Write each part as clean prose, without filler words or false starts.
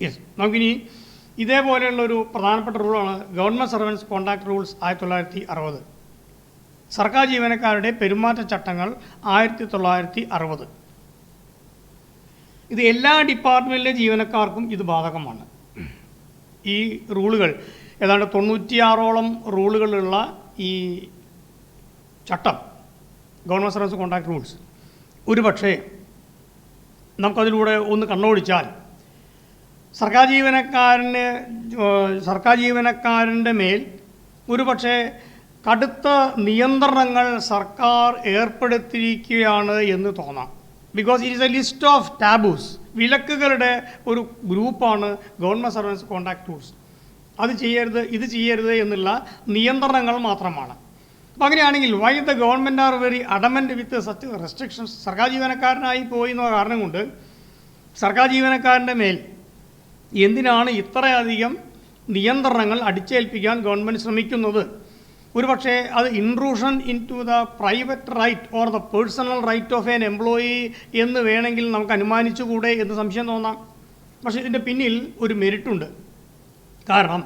Yes, നമുക്കിനി ഇതേപോലെയുള്ളൊരു പ്രധാനപ്പെട്ട റൂളാണ് government servants contract rules 1960. സർക്കാർ ജീവനക്കാരുടെ പെരുമാറ്റച്ചട്ടങ്ങൾ 1960. ഇത് എല്ലാ ഡിപ്പാർട്ട്മെൻറ്റിലെ ജീവനക്കാർക്കും ഇത് ബാധകമാണ്. ഈ റൂളുകൾ ഏതാണ്ട് 96ഓളം റൂളുകളുള്ള ഈ ചട്ടം ഗവൺമെൻറ് സർവൻസ് കോൺട്രാക്ട് റൂൾസ് ഒരുപക്ഷേ നമുക്കതിലൂടെ ഒന്ന് കണ്ണോടിച്ചാൽ സർക്കാർ ജീവനക്കാരൻ്റെ മേൽ ഒരുപക്ഷെ കടുത്ത നിയന്ത്രണങ്ങൾ സർക്കാർ ഏർപ്പെടുത്തിയിരിക്കുകയാണ് എന്ന് തോന്നാം. Because it is a list of taboos, വിലക്കുകളുടെ ഒരു ഗ്രൂപ്പാണ് ഗവൺമെൻറ് സർവൻസ് കോൺട്രാക്ട് റൂൾസ്. അത് ചെയ്യരുത്, ഇത് ചെയ്യരുത് എന്നുള്ള നിയന്ത്രണങ്ങൾ മാത്രമാണ്. അപ്പോൾ അങ്ങനെയാണെങ്കിൽ why the government are very adamant with such restrictions? സർക്കാർ ജീവനക്കാരനായി പോയി എന്ന കാരണം കൊണ്ട് സർക്കാർ ജീവനക്കാരൻ്റെ മേൽ എന്തിനാണ് ഇത്രയധികം നിയന്ത്രണങ്ങൾ അടിച്ചേൽപ്പിക്കാൻ ഗവൺമെൻറ് ശ്രമിക്കുന്നത്? ഒരുപക്ഷെ അത് intrusion into the private right or the personal right of an employee എന്ന് വേണമെങ്കിൽ നമുക്ക് അനുമാനിച്ചുകൂടെ എന്ന് സംശയം തോന്നാം. പക്ഷേ ഇതിൻ്റെ പിന്നിൽ ഒരു മെരിറ്റുണ്ട്. കാരണം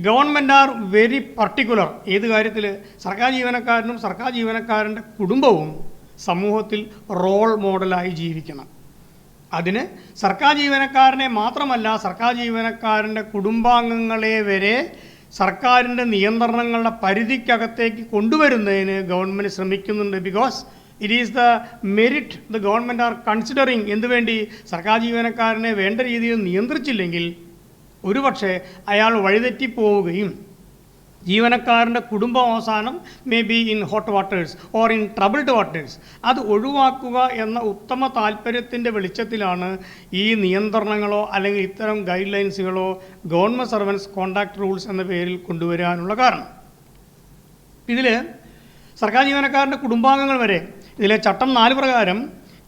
ഗവൺമെൻറ് ആർ വെരി പർട്ടിക്കുലർ. ഏത് കാര്യത്തിൽ? സർക്കാർ ജീവനക്കാരനും സർക്കാർ ജീവനക്കാരൻ്റെ കുടുംബവും സമൂഹത്തിൽ റോൾ മോഡലായി ജീവിക്കണം. അതിന് സർക്കാർ ജീവനക്കാരനെ മാത്രമല്ല, സർക്കാർ ജീവനക്കാരൻ്റെ കുടുംബാംഗങ്ങളെ വരെ സർക്കാരിൻ്റെ നിയന്ത്രണങ്ങളുടെ പരിധിക്കകത്തേക്ക് കൊണ്ടുവരുന്നതിന് ഗവൺമെൻറ് ശ്രമിക്കുന്നുണ്ട്. Because it is the merit the government are considering. എന്തുവേണ്ടി? സർക്കാർ ജീവനക്കാരനെ വേണ്ട രീതിയിൽ നിയന്ത്രിച്ചില്ലെങ്കിൽ ഒരുപക്ഷെ അയാൾ വഴിതെറ്റിപ്പോവുകയും ജീവനക്കാരൻ്റെ കുടുംബം അവസാനം may be in hot waters or in troubled waters. അത് ഒഴിവാക്കുക എന്ന ഉത്തമ താല്പര്യത്തിൻ്റെ വെളിച്ചത്തിലാണ് ഈ നിയന്ത്രണങ്ങളോ അല്ലെങ്കിൽ ഇത്തരം ഗൈഡ് ലൈൻസുകളോ ഗവൺമെൻറ് സർവൻസ് കോൺട്രാക്ട് റൂൾസ് എന്ന പേരിൽ കൊണ്ടുവരാനുള്ള കാരണം. ഇതിൽ സർക്കാർ ജീവനക്കാരൻ്റെ കുടുംബാംഗങ്ങൾ വരെ ഇതിലെ ചട്ടം 4 പ്രകാരം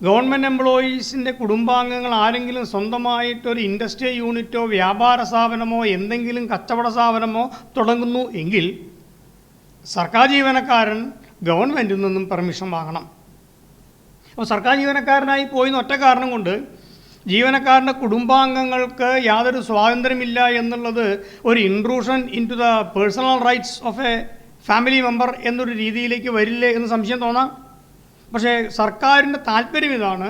ഗവൺമെൻറ് എംപ്ലോയീസിൻ്റെ കുടുംബാംഗങ്ങൾ ആരെങ്കിലും സ്വന്തമായിട്ടൊരു ഇൻഡസ്ട്രിയൽ യൂണിറ്റോ വ്യാപാര സ്ഥാപനമോ എന്തെങ്കിലും കച്ചവട സ്ഥാപനമോ തുടങ്ങുന്നു എങ്കിൽ സർക്കാർ ജീവനക്കാരൻ ഗവൺമെൻറ്റിൽ നിന്നും പെർമിഷൻ വാങ്ങണം. അപ്പോൾ സർക്കാർ ജീവനക്കാരനായി പോയിന്ന് ഒറ്റ കാരണം കൊണ്ട് ജീവനക്കാരൻ്റെ കുടുംബാംഗങ്ങൾക്ക് യാതൊരു സ്വാതന്ത്ര്യമില്ല എന്നുള്ളത് ഒരു intrusion into the personal rights of a family member എന്നൊരു രീതിയിലേക്ക് വരില്ലേ എന്ന് സംശയം തോന്നാം. പക്ഷേ സർക്കാരിൻ്റെ താല്പര്യം ഇതാണ്.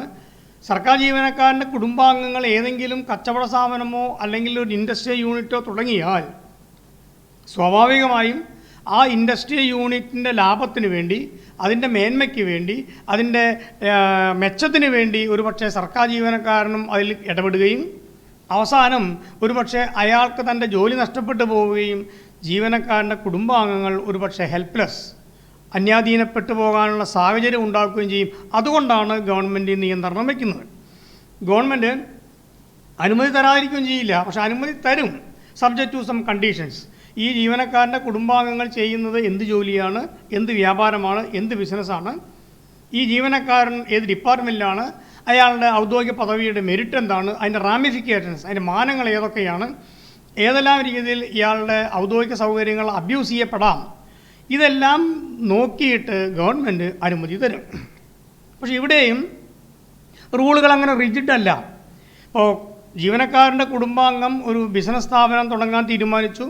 സർക്കാർ ജീവനക്കാരൻ്റെ കുടുംബാംഗങ്ങൾ ഏതെങ്കിലും കച്ചവട സ്ഥാപനമോ അല്ലെങ്കിൽ ഒരു ഇൻഡസ്ട്രിയൽ യൂണിറ്റോ തുടങ്ങിയാൽ സ്വാഭാവികമായും ആ ഇൻഡസ്ട്രിയൽ യൂണിറ്റിൻ്റെ ലാഭത്തിന് വേണ്ടി, അതിൻ്റെ മേന്മയ്ക്ക് വേണ്ടി, അതിൻ്റെ മെച്ചത്തിന് വേണ്ടി ഒരുപക്ഷെ സർക്കാർ ജീവനക്കാരനും അതിൽ ഇടപെടുകയും അവസാനം ഒരുപക്ഷെ അയാൾക്ക് തൻ്റെ ജോലി നഷ്ടപ്പെട്ടു പോവുകയും ജീവനക്കാരൻ്റെ കുടുംബാംഗങ്ങൾ ഒരുപക്ഷെ ഹെൽപ്ലെസ്, അന്യാധീനപ്പെട്ടു പോകാനുള്ള സാഹചര്യം ഉണ്ടാക്കുകയും ചെയ്യും. അതുകൊണ്ടാണ് ഗവൺമെൻറ് നിയന്ത്രണം വയ്ക്കുന്നത്. ഗവൺമെൻറ് അനുമതി തരാതിരിക്കുകയും ചെയ്യില്ല, പക്ഷെ അനുമതി തരും സബ്ജക്റ്റ് ടു സം കണ്ടീഷൻസ്. ഈ ജീവനക്കാരൻ്റെ കുടുംബാംഗങ്ങൾ ചെയ്യുന്നത് എന്ത് ജോലിയാണ്, എന്ത് വ്യാപാരമാണ്, എന്ത് ബിസിനസ്സാണ്, ഈ ജീവനക്കാരൻ ഏത് ഡിപ്പാർട്ട്മെൻറ്റിലാണ്, അയാളുടെ ഔദ്യോഗിക പദവിയുടെ മെരിറ്റ് എന്താണ്, അതിൻ്റെ റാമിഫിക്കേഷൻസ്, അതിൻ്റെ മാനങ്ങൾ ഏതൊക്കെയാണ്, ഏതെല്ലാം രീതിയിൽ ഇയാളുടെ ഔദ്യോഗിക സൗകര്യങ്ങൾ അബ്യൂസ് ചെയ്യപ്പെടാം, ഇതെല്ലാം നോക്കിയിട്ട് ഗവൺമെൻറ് അനുമതി തരും. പക്ഷേ ഇവിടെയും റൂളുകൾ അങ്ങനെ റിജിഡല്ല. ഇപ്പോൾ ജീവനക്കാരൻ്റെ കുടുംബാംഗം ഒരു ബിസിനസ് സ്ഥാപനം തുടങ്ങാൻ തീരുമാനിച്ചു.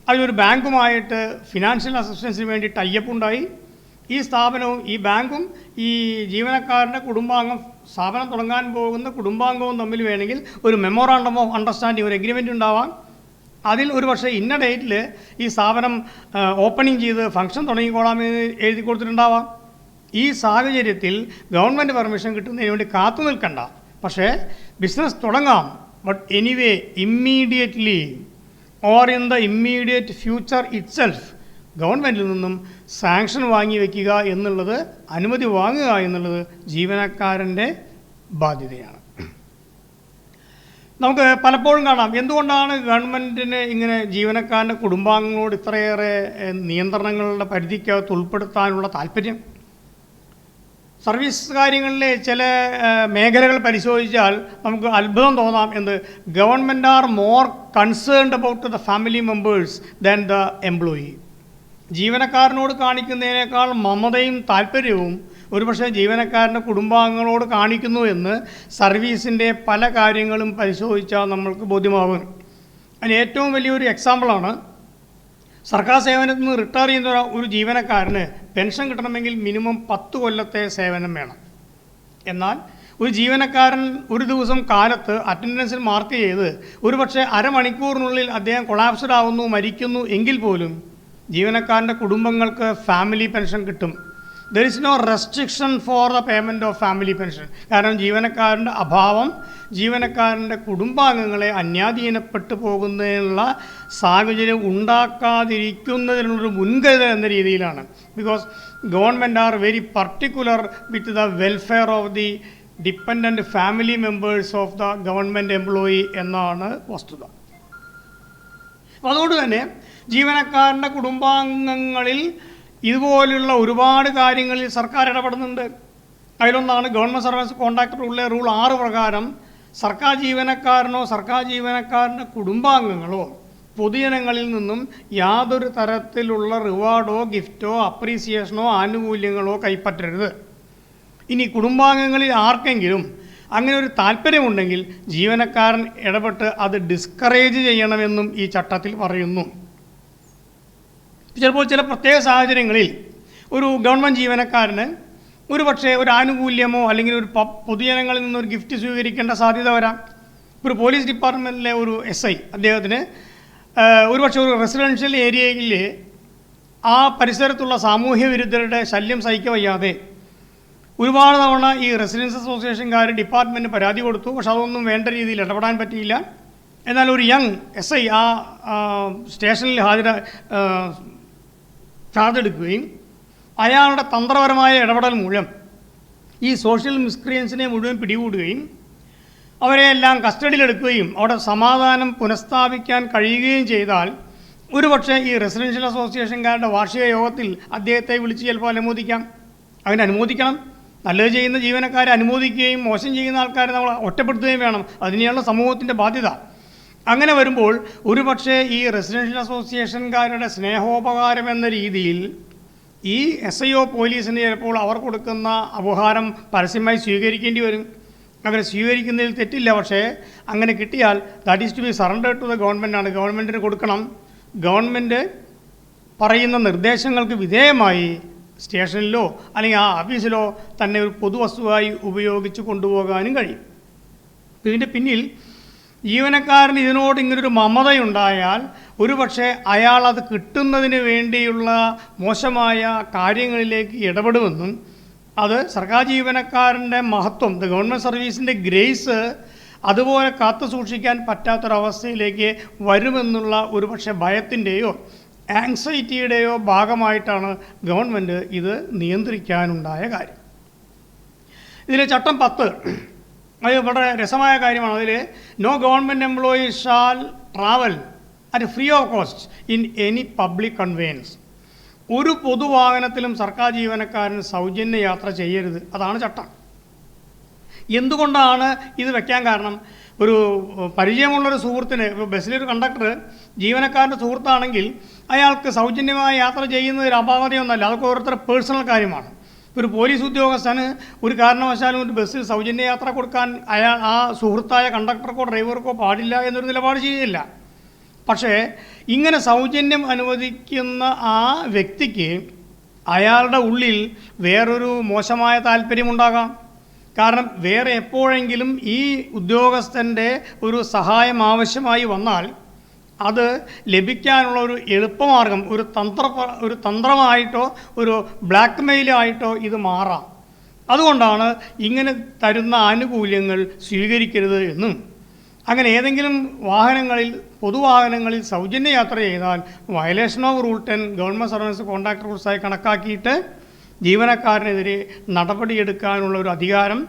അതിലൊരു ബാങ്കുമായിട്ട് ഫിനാൻഷ്യൽ അസിസ്റ്റൻസിന് വേണ്ടി ടൈപ്പ് ഉണ്ടായി. ഈ സ്ഥാപനവും ഈ ബാങ്കും ഈ ജീവനക്കാരൻ്റെ കുടുംബാംഗം സ്ഥാപനം തുടങ്ങാൻ പോകുന്ന കുടുംബാംഗവും തമ്മിൽ വേണമെങ്കിൽ ഒരു മെമ്മോറാണ്ടം ഓഫ് അണ്ടർസ്റ്റാൻഡിങ്, ഒരു എഗ്രിമെൻ്റ് ഉണ്ടാവാം. അതിൽ ഒരു പക്ഷേ ഇന്ന ഡേറ്റിൽ ഈ സ്ഥാപനം ഓപ്പണിംഗ് ചെയ്ത് ഫംഗ്ഷൻ തുടങ്ങിക്കോളാമെന്ന് എഴുതി കൊടുത്തിട്ടുണ്ടാവാം. ഈ സാഹചര്യത്തിൽ ഗവൺമെൻറ് പെർമിഷൻ കിട്ടുന്നതിന് വേണ്ടി കാത്തു നിൽക്കണ്ട, പക്ഷേ ബിസിനസ് തുടങ്ങാം. But anyway immediately or in the immediate future itself ഗവൺമെൻറ്റിൽ നിന്നും സാങ്ഷൻ വാങ്ങി വയ്ക്കുക എന്നുള്ളത്, അനുമതി വാങ്ങുക എന്നുള്ളത് ജീവനക്കാരൻ്റെ ബാധ്യതയാണ്. നമുക്ക് പലപ്പോഴും കാണാം എന്തുകൊണ്ടാണ് ഗവൺമെൻറ്റിന് ഇങ്ങനെ ജീവനക്കാരൻ്റെ കുടുംബാംഗങ്ങളോട് ഇത്രയേറെ നിയന്ത്രണങ്ങളുടെ പരിധിക്കകത്ത് ഉൾപ്പെടുത്താനുള്ള താല്പര്യം. സർവീസ് കാര്യങ്ങളിലെ ചില മേഖലകൾ പരിശോധിച്ചാൽ നമുക്ക് അത്ഭുതം തോന്നാം. എന്ത്? Government are more concerned about the family members than the employee. ജീവനക്കാരനോട് കാണിക്കുന്നതിനേക്കാൾ മമതയും താല്പര്യവും ഒരുപക്ഷെ ജീവനക്കാരൻ്റെ കുടുംബാംഗങ്ങളോട് കാണിക്കുന്നു എന്ന് സർവീസിൻ്റെ പല കാര്യങ്ങളും പരിശോധിച്ചാൽ നമ്മൾക്ക് ബോധ്യമാകും. അതിന് ഏറ്റവും വലിയൊരു എക്സാമ്പിളാണ് സർക്കാർ സേവനത്തിൽ നിന്ന് റിട്ടയർ ചെയ്യുന്ന ഒരു ജീവനക്കാരന് പെൻഷൻ കിട്ടണമെങ്കിൽ മിനിമം 10 കൊല്ലത്തെ സേവനം വേണം. എന്നാൽ ഒരു ജീവനക്കാരൻ ഒരു ദിവസം കാലത്ത് അറ്റൻഡൻസിൽ മാർക്ക് ചെയ്ത് ഒരുപക്ഷെ അരമണിക്കൂറിനുള്ളിൽ അദ്ദേഹം കൊളാപ്സ്ഡ് ആവുന്നു, മരിക്കുന്നു എങ്കിൽ പോലും ജീവനക്കാരൻ്റെ കുടുംബങ്ങൾക്ക് ഫാമിലി പെൻഷൻ കിട്ടും. There is no restriction for the payment of family pension. കാരണം ജീവനക്കാരൻ്റെ അഭാവം ജീവനക്കാരൻ്റെ കുടുംബാംഗങ്ങളെ അന്യാധീനപ്പെട്ടു പോകുന്നതിനുള്ള സാഹചര്യം ഉണ്ടാക്കാതിരിക്കുന്നതിനുള്ളൊരു മുൻകരുതൽ എന്ന രീതിയിലാണ്. Because government are very particular with the welfare of the dependent family members of the government employee എന്നാണ് വസ്തുത. അപ്പോൾ അതുകൊണ്ട് തന്നെ ജീവനക്കാരൻ്റെ കുടുംബാംഗങ്ങളിൽ ഇതുപോലുള്ള ഒരുപാട് കാര്യങ്ങളിൽ സർക്കാർ ഇടപെടുന്നുണ്ട്. അതിലൊന്നാണ് ഗവൺമെൻറ് സർവീസ് കോൺട്രാക്ട് റൂൾ 6 പ്രകാരം സർക്കാർ ജീവനക്കാരനോ സർക്കാർ ജീവനക്കാരൻ്റെ കുടുംബാംഗങ്ങളോ പൊതുജനങ്ങളിൽ നിന്നും യാതൊരു തരത്തിലുള്ള റിവാർഡോ ഗിഫ്റ്റോ അപ്രീസിയേഷനോ ആനുകൂല്യങ്ങളോ കൈപ്പറ്റരുത്. ഇനി കുടുംബാംഗങ്ങളിൽ ആർക്കെങ്കിലും അങ്ങനെ ഒരു താല്പര്യമുണ്ടെങ്കിൽ ജീവനക്കാരൻ ഇടപെട്ട് അത് ഡിസ്കറേജ് ചെയ്യണമെന്നും ഈ ചട്ടത്തിൽ പറയുന്നു. ചിലപ്പോൾ ചില പ്രത്യേക സാഹചര്യങ്ങളിൽ ഒരു ഗവൺമെൻറ് ജീവനക്കാരന് ഒരു പക്ഷേ ഒരു ആനുകൂല്യമോ അല്ലെങ്കിൽ ഒരു പൊതുജനങ്ങളിൽ നിന്നൊരു ഗിഫ്റ്റ് സ്വീകരിക്കേണ്ട സാധ്യത വരാം. ഒരു പോലീസ് ഡിപ്പാർട്ട്മെൻറ്റിലെ ഒരു SI അദ്ദേഹത്തിന് ഒരുപക്ഷെ ഒരു റെസിഡൻഷ്യൽ ഏരിയയിൽ ആ പരിസരത്തുള്ള സാമൂഹ്യ വിരുദ്ധരുടെ ശല്യം സഹിക്കവയ്യാതെ ഒരുപാട് തവണ ഈ റെസിഡൻസ് അസോസിയേഷൻകാർ ഡിപ്പാർട്ട്മെൻറ്റ് പരാതി കൊടുത്തു. പക്ഷെ അതൊന്നും വേണ്ട രീതിയിൽ ഇടപെടാൻ പറ്റിയില്ല. എന്നാൽ ഒരു യങ് SI ആ സ്റ്റേഷനിൽ ചാർജ് എടുക്കുകയും അയാളുടെ തന്ത്രപരമായ ഇടപെടൽ മൂലം ഈ സോഷ്യൽ മിസ്ക്രിയൻസിനെ മുഴുവൻ പിടികൂടുകയും അവരെയെല്ലാം കസ്റ്റഡിയിലെടുക്കുകയും അവിടെ സമാധാനം പുനഃസ്ഥാപിക്കാൻ കഴിയുകയും ചെയ്താൽ ഒരുപക്ഷെ ഈ റെസിഡൻഷ്യൽ അസോസിയേഷൻകാരുടെ വാർഷിക യോഗത്തിൽ അദ്ദേഹത്തെ വിളിച്ച് ചിലപ്പോൾ അനുമോദിക്കാം. അങ്ങനെ അനുമോദിക്കണം. നല്ലത് ചെയ്യുന്ന ജീവനക്കാരെ അനുമോദിക്കുകയും മോശം ചെയ്യുന്ന ആൾക്കാരെ നമ്മൾ ഒറ്റപ്പെടുത്തുകയും വേണം. അതിനെയുള്ള സമൂഹത്തിൻ്റെ ബാധ്യത. അങ്ങനെ വരുമ്പോൾ ഒരുപക്ഷെ ഈ റെസിഡൻഷ്യൽ അസോസിയേഷൻകാരുടെ സ്നേഹോപകാരം എന്ന രീതിയിൽ ഈ SIO പോലീസിന് ചിലപ്പോൾ അവർ കൊടുക്കുന്ന ഉപഹാരം പരസ്യമായി സ്വീകരിക്കേണ്ടി വരും. അങ്ങനെ സ്വീകരിക്കുന്നതിൽ തെറ്റില്ല. പക്ഷേ അങ്ങനെ കിട്ടിയാൽ that is to be surrender to the ഗവൺമെൻറ്റാണ്. ഗവൺമെൻറ്റിന് കൊടുക്കണം. ഗവൺമെൻറ് പറയുന്ന നിർദ്ദേശങ്ങൾക്ക് വിധേയമായി സ്റ്റേഷനിലോ അല്ലെങ്കിൽ ആ ഓഫീസിലോ തന്നെ ഒരു പൊതുവസ്തുവായി ഉപയോഗിച്ച് കൊണ്ടുപോകാനും കഴിയും. ഇതിൻ്റെ പിന്നിൽ ജീവനക്കാരന് ഇതിനോട് ഇങ്ങനൊരു മമതയുണ്ടായാൽ ഒരുപക്ഷെ അയാൾ അത് കിട്ടുന്നതിന് വേണ്ടിയുള്ള മോശമായ കാര്യങ്ങളിലേക്ക് ഇടപെടുമെന്നും അത് സർക്കാർ ജീവനക്കാരൻ്റെ മഹത്വം, ഗവൺമെൻറ് സർവീസിൻ്റെ ഗ്രേസ് അതുപോലെ കാത്തു സൂക്ഷിക്കാൻ പറ്റാത്തൊരവസ്ഥയിലേക്ക് വരുമെന്നുള്ള ഒരുപക്ഷെ ഭയത്തിൻ്റെയോ ആങ്സൈറ്റിയുടെയോ ഭാഗമായിട്ടാണ് ഗവൺമെൻറ് ഇത് നിയന്ത്രിക്കാനുണ്ടായ കാര്യം. ഇതിലെ ചട്ടം 10 അത് വളരെ രസമായ കാര്യമാണ്. അതിൽ no government employee shall travel at free of cost in any public conveyance. ഒരു പൊതുവാഹനത്തിലും സർക്കാർ ജീവനക്കാരന് സൗജന്യ യാത്ര ചെയ്യരുത്. അതാണ് ചട്ടം. എന്തുകൊണ്ടാണ് ഇത് വെക്കാൻ കാരണം? ഒരു പരിചയമുള്ളൊരു സുഹൃത്തിന്, ബസ്സിലൊരു കണ്ടക്ടർ ജീവനക്കാരൻ്റെ സുഹൃത്താണെങ്കിൽ അയാൾക്ക് സൗജന്യമായ യാത്ര ചെയ്യുന്നതിൽ അപാകതയൊന്നുമല്ല. അതൊക്കെ ഓരോരുത്തരുടെ പേഴ്സണൽ കാര്യമാണ്. ഒരു പോലീസ് ഉദ്യോഗസ്ഥന് ഒരു കാരണവശാലും ഒരു ബസ്സിൽ സൗജന്യ യാത്ര കൊടുക്കാൻ ആ സുഹൃത്തായ കണ്ടക്ടർക്കോ ഡ്രൈവർക്കോ പാടില്ല എന്നൊരു നിലപാട് ചെയ്യില്ല. പക്ഷേ ഇങ്ങനെ സൗജന്യം അനുവദിക്കുന്ന ആ വ്യക്തിക്ക് അയാളുടെ ഉള്ളിൽ വേറൊരു മോശമായ താല്പര്യമുണ്ടാകാം. കാരണം വേറെ എപ്പോഴെങ്കിലും ഈ ഉദ്യോഗസ്ഥൻ്റെ ഒരു സഹായം ആവശ്യമായി വന്നാൽ അത് ലഭിക്കാനുള്ള ഒരു എളുപ്പമാർഗം, ഒരു തന്ത്രമായിട്ടോ ഒരു ബ്ലാക്ക് മെയിലായിട്ടോ ഇത് മാറാം. അതുകൊണ്ടാണ് ഇങ്ങനെ തരുന്ന ആനുകൂല്യങ്ങൾ സ്വീകരിക്കരുത് എന്നും അങ്ങനെ ഏതെങ്കിലും പൊതുവാഹനങ്ങളിൽ സൗജന്യ യാത്ര ചെയ്താൽ violation of rule 10 government service contract റൂൾസായി കണക്കാക്കിയിട്ട് ജീവനക്കാരനെതിരെ നടപടിയെടുക്കാനുള്ള ഒരു അധികാരം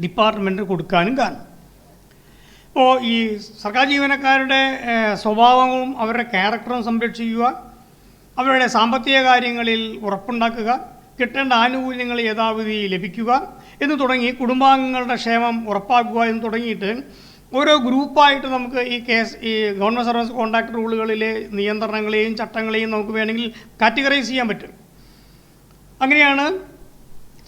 ഡിപ്പാർട്ട്മെൻറ്റ് കൊടുക്കാനും കാരണം. ഇപ്പോൾ ഈ സർക്കാർ ജീവനക്കാരുടെ സ്വഭാവവും അവരുടെ ക്യാരക്ടറും സംരക്ഷിക്കുക, അവരുടെ സാമ്പത്തിക കാര്യങ്ങളിൽ ഉറപ്പുണ്ടാക്കുക, കിട്ടേണ്ട ആനുകൂല്യങ്ങൾ യഥാവിധി ലഭിക്കുക എന്ന് തുടങ്ങി കുടുംബാംഗങ്ങളുടെ ക്ഷേമം ഉറപ്പാക്കുക എന്ന് തുടങ്ങിയിട്ട് ഓരോ ഗ്രൂപ്പായിട്ട് നമുക്ക് ഈ ഗവൺമെൻറ് സർവീസ് കോൺട്രാക്ട് റൂളുകളിലെ നിയന്ത്രണങ്ങളെയും ചട്ടങ്ങളെയും നമുക്ക് വേണമെങ്കിൽ കാറ്റഗറൈസ് ചെയ്യാൻ പറ്റും. അങ്ങനെയാണ്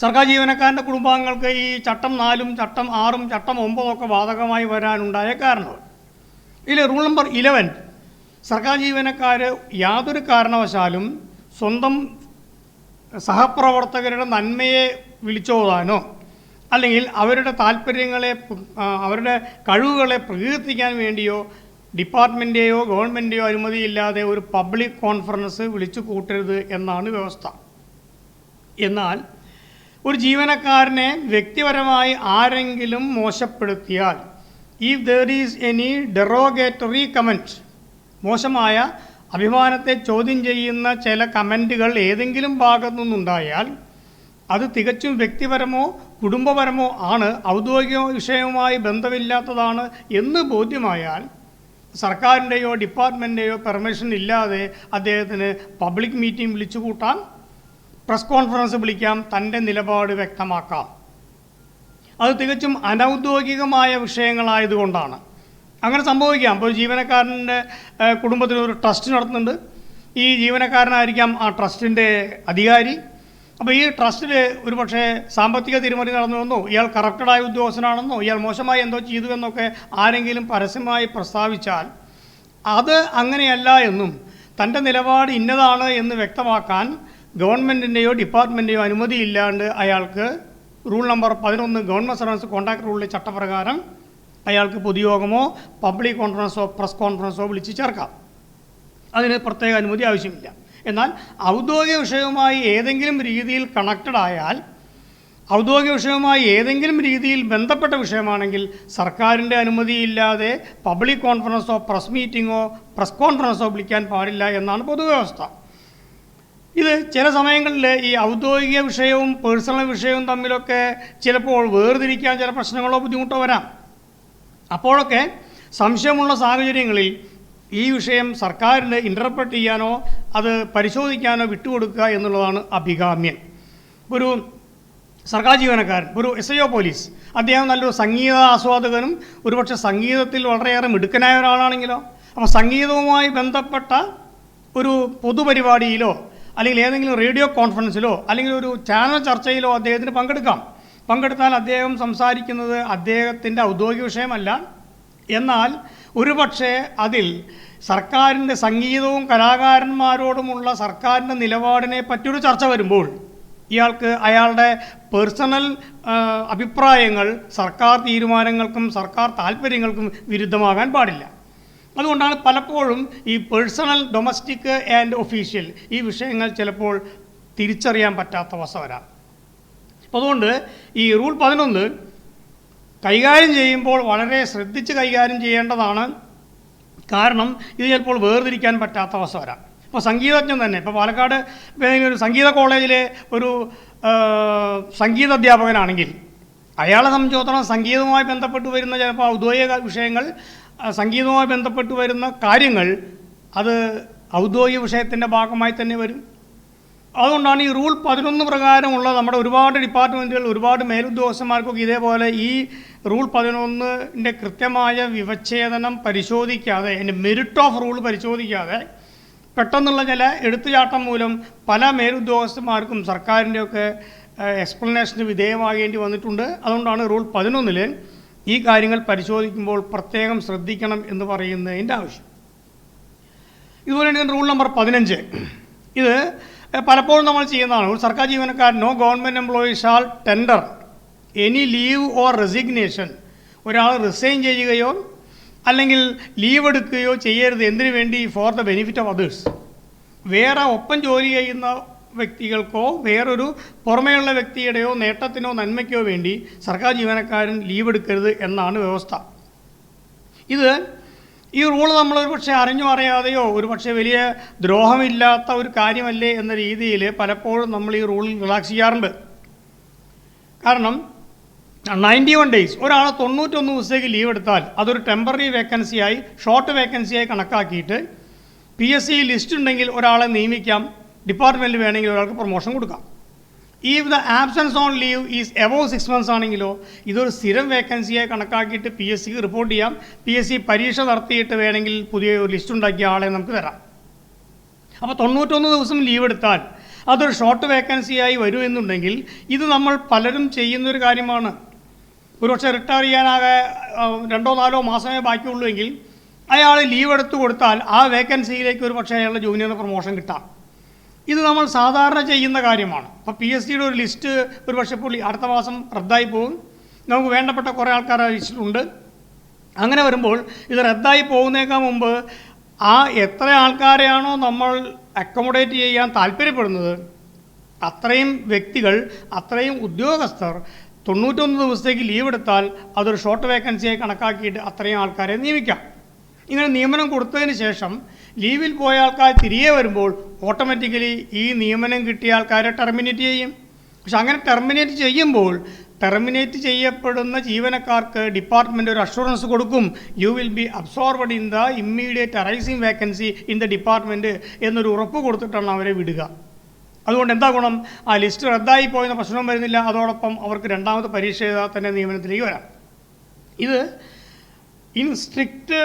സർക്കാർ ജീവനക്കാരൻ്റെ കുടുംബാംഗങ്ങൾക്ക് ഈ ചട്ടം 4, ചട്ടം 6, ചട്ടം 9 ഒക്കെ ബാധകമായി വരാനുണ്ടായ കാരണങ്ങൾ. ഇതിൽ റൂൾ നമ്പർ 11, സർക്കാർ ജീവനക്കാർ യാതൊരു കാരണവശാലും സ്വന്തം സഹപ്രവർത്തകരുടെ നന്മയെ വിളിച്ചോതാനോ അല്ലെങ്കിൽ അവരുടെ താല്പര്യങ്ങളെ, അവരുടെ കഴിവുകളെ പ്രകീർത്തിക്കാൻ വേണ്ടിയോ ഡിപ്പാർട്ട്മെൻറ്റെയോ ഗവൺമെൻറ്റെയോ അനുമതിയില്ലാതെ ഒരു പബ്ലിക് കോൺഫറൻസ് വിളിച്ചു കൂട്ടരുത് എന്നാണ് വ്യവസ്ഥ. എന്നാൽ ഒരു ജീവനക്കാരനെ വ്യക്തിപരമായി ആരെങ്കിലും മോശപ്പെടുത്തിയാൽ, if there is any derogatory comment, മോശമായ അഭിമാനത്തെ ചോദ്യം ചെയ്യുന്ന ചില കമൻറ്റുകൾ ഏതെങ്കിലും ഭാഗത്തു നിന്നുണ്ടായാൽ അത് തികച്ചും വ്യക്തിപരമോ കുടുംബപരമോ ആണ്, ഔദ്യോഗിക വിഷയവുമായി ബന്ധമില്ലാത്തതാണ് എന്ന് ബോധ്യമായാൽ സർക്കാരിൻ്റെയോ ഡിപ്പാർട്ട്മെൻറ്റെയോ പെർമിഷൻ ഇല്ലാതെ അദ്ദേഹത്തിന് പബ്ലിക് മീറ്റിംഗ് വിളിച്ചു കൂട്ടാം, പ്രസ് കോൺഫറൻസ് വിളിക്കാം, തൻ്റെ നിലപാട് വ്യക്തമാക്കാം. അത് തികച്ചും അനൗദ്യോഗികമായ വിഷയങ്ങളായതുകൊണ്ടാണ് അങ്ങനെ സംഭവിക്കാം. ഇപ്പോൾ ജീവനക്കാരൻ്റെ കുടുംബത്തിൽ ഒരു ട്രസ്റ്റ് നടത്തുന്നുണ്ട്. ഈ ജീവനക്കാരനായിരിക്കാം ആ ട്രസ്റ്റിൻ്റെ അധികാരി. അപ്പോൾ ഈ ട്രസ്റ്റിൽ ഒരു പക്ഷേ സാമ്പത്തിക തിരിമറി നടന്നുവെന്നോ, ഇയാൾ കറപ്റ്റഡായ ഉദ്യോഗസ്ഥനാണെന്നോ, ഇയാൾ മോശമായി എന്തോ ചെയ്തു എന്നൊക്കെ ആരെങ്കിലും പരസ്യമായി പ്രസ്താവിച്ചാൽ അത് അങ്ങനെയല്ല എന്നും തൻ്റെ നിലപാട് ഇന്നതാണ് എന്ന് വ്യക്തമാക്കാൻ ഗവൺമെൻറ്റിൻ്റെയോ ഡിപ്പാർട്ട്മെൻറ്റെയോ അനുമതിയില്ലാണ്ട് അയാൾക്ക് rule number 11 government servants contract റൂളിലെ ചട്ടപ്രകാരം അയാൾക്ക് പൊതുയോഗമോ പബ്ലിക് കോൺഫറൻസോ പ്രസ് കോൺഫറൻസോ വിളിച്ച് ചേർക്കാം. അതിന് പ്രത്യേക അനുമതി ആവശ്യമില്ല. എന്നാൽ ഔദ്യോഗിക വിഷയവുമായി ഏതെങ്കിലും രീതിയിൽ കണക്റ്റഡ് ആയാൽ, ഔദ്യോഗിക വിഷയവുമായി ഏതെങ്കിലും രീതിയിൽ ബന്ധപ്പെട്ട വിഷയമാണെങ്കിൽ സർക്കാരിൻ്റെ അനുമതിയില്ലാതെ പബ്ലിക് കോൺഫറൻസോ പ്രസ് മീറ്റിങ്ങോ പ്രസ് കോൺഫറൻസോ വിളിക്കാൻ പാടില്ല എന്നാണ് പൊതുവ്യവസ്ഥ. ഇത് ചില സമയങ്ങളിൽ ഈ ഔദ്യോഗിക വിഷയവും പേഴ്സണൽ വിഷയവും തമ്മിലൊക്കെ ചിലപ്പോൾ വേർതിരിക്കാൻ ചില പ്രശ്നങ്ങളോ ബുദ്ധിമുട്ടോ വരാം. അപ്പോഴൊക്കെ സംശയമുള്ള സാഹചര്യങ്ങളിൽ ഈ വിഷയം സർക്കാരിന് ഇൻ്റർപ്രറ്റ് ചെയ്യാനോ അത് പരിശോധിക്കാനോ വിട്ടുകൊടുക്കുക എന്നുള്ളതാണ് അഭികാമ്യം. ഒരു സർക്കാർ ജീവനക്കാരൻ, ഒരു SIO പോലീസ്, അദ്ദേഹം നല്ലൊരു സംഗീത ആസ്വാദകനും ഒരുപക്ഷെ സംഗീതത്തിൽ വളരെയേറെ മിടുക്കനായ ഒരാളാണെങ്കിലോ, അപ്പോൾ സംഗീതവുമായി ബന്ധപ്പെട്ട ഒരു പൊതുപരിപാടിയിലോ അല്ലെങ്കിൽ ഏതെങ്കിലും റേഡിയോ കോൺഫറൻസിലോ അല്ലെങ്കിൽ ഒരു ചാനൽ ചർച്ചയിലോ അദ്ദേഹത്തിന് പങ്കെടുത്താൽ അദ്ദേഹം സംസാരിക്കുന്നത് അദ്ദേഹത്തിൻ്റെ ഔദ്യോഗിക വിഷയമല്ല. എന്നാൽ ഒരുപക്ഷെ അതിൽ സർക്കാരിൻ്റെ സംഗീതവും കലാകാരന്മാരോടുമുള്ള സർക്കാരിൻ്റെ നിലപാടിനെ പറ്റിയൊരു ചർച്ച വരുമ്പോൾ ഇയാൾക്ക് അയാളുടെ പേഴ്സണൽ അഭിപ്രായങ്ങൾ സർക്കാർ തീരുമാനങ്ങൾക്കും സർക്കാർ താല്പര്യങ്ങൾക്കും വിരുദ്ധമാകാൻ പാടില്ല. അതുകൊണ്ടാണ് പലപ്പോഴും ഈ പേഴ്സണൽ, ഡൊമസ്റ്റിക് ആൻഡ് ഒഫീഷ്യൽ ഈ വിഷയങ്ങൾ ചിലപ്പോൾ തിരിച്ചറിയാൻ പറ്റാത്ത അവസ്ഥ വരാം. അപ്പോൾ അതുകൊണ്ട് ഈ റൂൾ 11 കൈകാര്യം ചെയ്യുമ്പോൾ വളരെ ശ്രദ്ധിച്ച് കൈകാര്യം ചെയ്യേണ്ടതാണ്. കാരണം ഇത് ചിലപ്പോൾ വേർതിരിക്കാൻ പറ്റാത്ത അവസ്ഥ വരാം. ഇപ്പോൾ സംഗീതജ്ഞൻ തന്നെ, ഇപ്പോൾ പാലക്കാട് ഏതെങ്കിലും ഒരു സംഗീത കോളേജിലെ ഒരു സംഗീത അധ്യാപകനാണെങ്കിൽ അയാളെ സംബന്ധിച്ചിടത്തോളം സംഗീതവുമായി ബന്ധപ്പെട്ട് വരുന്ന ചിലപ്പോൾ ഔദ്യോഗിക വിഷയങ്ങൾ, സംഗീതവുമായി ബന്ധപ്പെട്ട് വരുന്ന കാര്യങ്ങൾ അത് ഔദ്യോഗിക വിഷയത്തിൻ്റെ ഭാഗമായി തന്നെ വരും. അതുകൊണ്ടാണ് ഈ റൂൾ 11 പ്രകാരമുള്ള നമ്മുടെ ഒരുപാട് ഡിപ്പാർട്ട്മെൻറ്റുകൾ, ഒരുപാട് മേലുദ്യോഗസ്ഥന്മാർക്കൊക്കെ ഇതേപോലെ ഈ റൂൾ 11ൻ്റെ കൃത്യമായ വിവച്ഛേദനം പരിശോധിക്കാതെ, അതിൻ്റെ മെറിറ്റ് ഓഫ് റൂൾ പരിശോധിക്കാതെ പെട്ടെന്നുള്ള ചില എടുത്തുചാട്ടം മൂലം പല മേലുദ്യോഗസ്ഥന്മാർക്കും സർക്കാരിൻ്റെയൊക്കെ എക്സ്പ്ലനേഷന് വിധേയമാകേണ്ടി വന്നിട്ടുണ്ട്. അതുകൊണ്ടാണ് റൂൾ 11 ഈ കാര്യങ്ങൾ പരിശോധിക്കുമ്പോൾ പ്രത്യേകം ശ്രദ്ധിക്കണം എന്ന് പറയുന്നതിൻ്റെ ആവശ്യം. ഇതുപോലെ തന്നെ റൂൾ നമ്പർ 15, ഇത് പലപ്പോഴും നമ്മൾ ചെയ്യുന്നതാണ്. ഒരു സർക്കാർ ജീവനക്കാരൻ, no government employee shall tender any leave or resignation, ഒരാൾ റിസൈൻ ചെയ്യുകയോ അല്ലെങ്കിൽ ലീവ് എടുക്കുകയോ ചെയ്യരുത്. എന്തിനു വേണ്ടി? For the benefit of others. വേറെ ഒപ്പം ജോലി ചെയ്യുന്ന വ്യക്തികൾക്കോ വേറൊരു പുറമേയുള്ള വ്യക്തിയുടെയോ നേട്ടത്തിനോ നന്മയ്ക്കോ വേണ്ടി സർക്കാർ ജീവനക്കാരൻ ലീവ് എടുക്കരുത് എന്നാണ് വ്യവസ്ഥ. ഈ റൂൾ നമ്മളൊരു പക്ഷേ അറിഞ്ഞോ അറിയാതെയോ ഒരു പക്ഷേ വലിയ ദ്രോഹമില്ലാത്ത ഒരു കാര്യമല്ലേ എന്ന രീതിയിൽ പലപ്പോഴും നമ്മൾ ഈ റൂളിൽ റിലാക്സ് ചെയ്യാറുണ്ട്. കാരണം 91 ഡേയ്സ്, ഒരാൾ 91 ദിവസത്തേക്ക് ലീവ് എടുത്താൽ അതൊരു ടെമ്പററി വേക്കൻസിയായി, ഷോർട്ട് വേക്കൻസിയായി കണക്കാക്കിയിട്ട് PSC ലിസ്റ്റ് ഉണ്ടെങ്കിൽ ഒരാളെ നിയമിക്കാം, ഡിപ്പാർട്ട്മെൻറ്റിൽ വേണമെങ്കിൽ ഒരാൾക്ക് പ്രൊമോഷൻ കൊടുക്കാം. If the absence on leave is above 6 months ആണെങ്കിലോ ഇതൊരു സ്ഥിരം വേക്കൻസിയായി കണക്കാക്കിയിട്ട് PSCക്ക് റിപ്പോർട്ട് ചെയ്യാം. PSC പരീക്ഷ നടത്തിയിട്ട് വേണമെങ്കിൽ പുതിയ ഒരു ലിസ്റ്റ് ഉണ്ടാക്കിയ ആളെ നമുക്ക് തരാം. അപ്പോൾ 91 ദിവസം ലീവ് എടുത്താൽ അതൊരു ഷോർട്ട് വേക്കൻസിയായി വരുമെന്നുണ്ടെങ്കിൽ ഇത് നമ്മൾ പലരും ചെയ്യുന്നൊരു കാര്യമാണ്. ഒരുപക്ഷെ റിട്ടയർ ചെയ്യാനാകെ 2-4 മാസമേ ബാക്കിയുള്ളൂ എങ്കിൽ അയാൾ ലീവ് എടുത്തു കൊടുത്താൽ ആ വേക്കൻസിയിലേക്ക് ഒരു പക്ഷേ അയാളുടെ ജൂനിയറിന് പ്രൊമോഷൻ കിട്ടാം. ഇത് നമ്മൾ സാധാരണ ചെയ്യുന്ന കാര്യമാണ്. അപ്പോൾ PSCയുടെ ഒരു ലിസ്റ്റ് ഒരു പക്ഷേ പുള്ളി അടുത്ത മാസം റദ്ദായി പോകും. നമുക്ക് വേണ്ടപ്പെട്ട കുറേ ആൾക്കാർ ആ ലിസ്റ്റിലുണ്ട്. അങ്ങനെ വരുമ്പോൾ ഇത് റദ്ദായി പോകുന്നേക്കാൾ മുമ്പ് ആ എത്ര ആൾക്കാരെയാണോ നമ്മൾ അക്കോമഡേറ്റ് ചെയ്യാൻ താല്പര്യപ്പെടുന്നത് അത്രയും വ്യക്തികൾ, അത്രയും ഉദ്യോഗസ്ഥർ 91 ദിവസത്തേക്ക് ലീവ് എടുത്താൽ അതൊരു ഷോർട്ട് വേക്കൻസിയായി കണക്കാക്കിയിട്ട് അത്രയും ആൾക്കാരെ നിയമിക്കാം. ഇങ്ങനെ നിയമനം കൊടുത്തതിന് ശേഷം ലീവിൽ പോയ ആൾക്കാർ തിരികെ വരുമ്പോൾ ഓട്ടോമാറ്റിക്കലി ഈ നിയമനം കിട്ടിയ ആൾക്കാരെ ടെർമിനേറ്റ് ചെയ്യും. പക്ഷെ അങ്ങനെ ടെർമിനേറ്റ് ചെയ്യുമ്പോൾ ടെർമിനേറ്റ് ചെയ്യപ്പെടുന്ന ജീവനക്കാർക്ക് ഡിപ്പാർട്ട്മെൻറ്റ് ഒരു അഷുറൻസ് കൊടുക്കും, you will be absorbed in the immediate arising vacancy in the department എന്നൊരു ഉറപ്പ് കൊടുത്തിട്ടാണ് അവരെ വിടുക. അതുകൊണ്ട് എന്താ ഗുണം? ആ ലിസ്റ്റ് റദ്ദായി പോയെന്ന പ്രശ്നവും വരുന്നില്ല. അതോടൊപ്പം അവർക്ക് രണ്ടാമത്തെ പരീക്ഷ എഴുതാതെ തന്നെ നിയമനത്തിലേക്ക് വരാം. ഇത് ഇൻ സ്ട്രിക്റ്റ്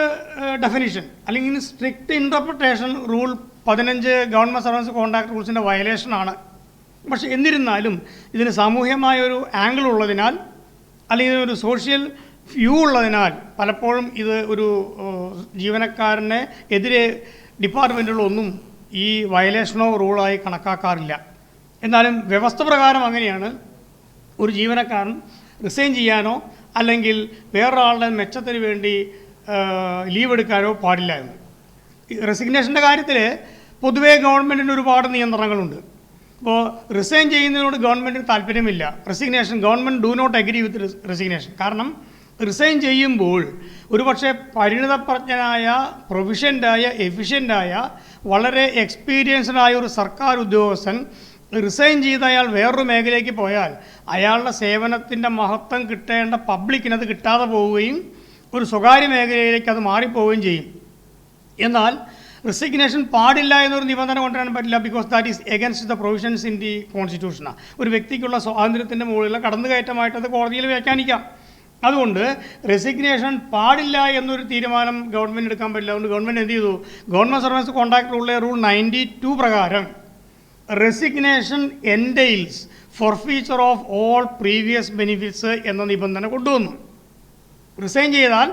ഡെഫിനിഷൻ അല്ലെങ്കിൽ in strict interpretation rule 15 government service contract റൂൾസിൻ്റെ വയലേഷനാണ്. പക്ഷേ എന്നിരുന്നാലും ഇതിന് സാമൂഹ്യമായൊരു ആംഗിൾ ഉള്ളതിനാൽ അല്ലെങ്കിൽ ഒരു സോഷ്യൽ വ്യൂ ഉള്ളതിനാൽ പലപ്പോഴും ഇത് ഒരു ജീവനക്കാരനെ എതിരെ ഡിപ്പാർട്ട്മെൻറ്റുകളൊന്നും ഈ വയലേഷനോ റൂളായി കണക്കാക്കാറില്ല. എന്നാലും വ്യവസ്ഥ പ്രകാരം അങ്ങനെയാണ്. ഒരു ജീവനക്കാരൻ റിസൈൻ ചെയ്യാനോ അല്ലെങ്കിൽ വേറൊരാളുടെ മെച്ചത്തിന് വേണ്ടി ലീവ് എടുക്കാനോ പാടില്ല എന്ന്. റെസിഗ്നേഷൻ്റെ കാര്യത്തിൽ പൊതുവേ ഗവൺമെൻറ്റിന് ഒരുപാട് നിയന്ത്രണങ്ങളുണ്ട്. അപ്പോൾ റിസൈൻ ചെയ്യുന്നതിനോട് ഗവൺമെൻറ്റിന് താല്പര്യമില്ല. Resignation government do not agree with resignation. കാരണം റിസൈൻ ചെയ്യുമ്പോൾ ഒരുപക്ഷെ പരിണിതപ്രജ്ഞനായ, പ്രൊഫിഷ്യൻ്റായ, എഫിഷ്യൻ്റായ, വളരെ എക്സ്പീരിയൻസ്ഡായ ഒരു സർക്കാർ ഉദ്യോഗസ്ഥൻ റിസൈൻ ചെയ്ത് അയാൾ വേറൊരു മേഖലയ്ക്ക് പോയാൽ അയാളുടെ സേവനത്തിൻ്റെ മഹത്വം കിട്ടേണ്ട പബ്ലിക്കിനത് കിട്ടാതെ പോവുകയും ഒരു സ്വകാര്യ മേഖലയിലേക്ക് അത് മാറിപ്പോവുകയും ചെയ്യും. എന്നാൽ റെസിഗ്നേഷൻ പാടില്ല എന്നൊരു നിബന്ധന കൊണ്ടുവരാൻ പറ്റില്ല. Because that is against the provisions in the കോൺസ്റ്റിറ്റ്യൂഷനാണ്. ഒരു വ്യക്തിക്കുള്ള സ്വാതന്ത്ര്യത്തിൻ്റെ മുകളിലുള്ള കടന്നുകയറ്റമായിട്ട് അത് കോടതിയിൽ വ്യാഖ്യാനിക്കാം. അതുകൊണ്ട് റെസിഗ്നേഷൻ പാടില്ല എന്നൊരു തീരുമാനം ഗവൺമെൻറ് എടുക്കാൻ പറ്റില്ല. അതുകൊണ്ട് ഗവൺമെൻറ് എന്ത് ചെയ്തു? ഗവൺമെൻറ് സർവീസ് കോൺട്രാക്ട് റൂൾ 92 പ്രകാരം resignation entails forfeiture of all previous benefits എന്ന നിബന്ധന കൊണ്ടുവന്നു. റിസൈൻ ചെയ്താൽ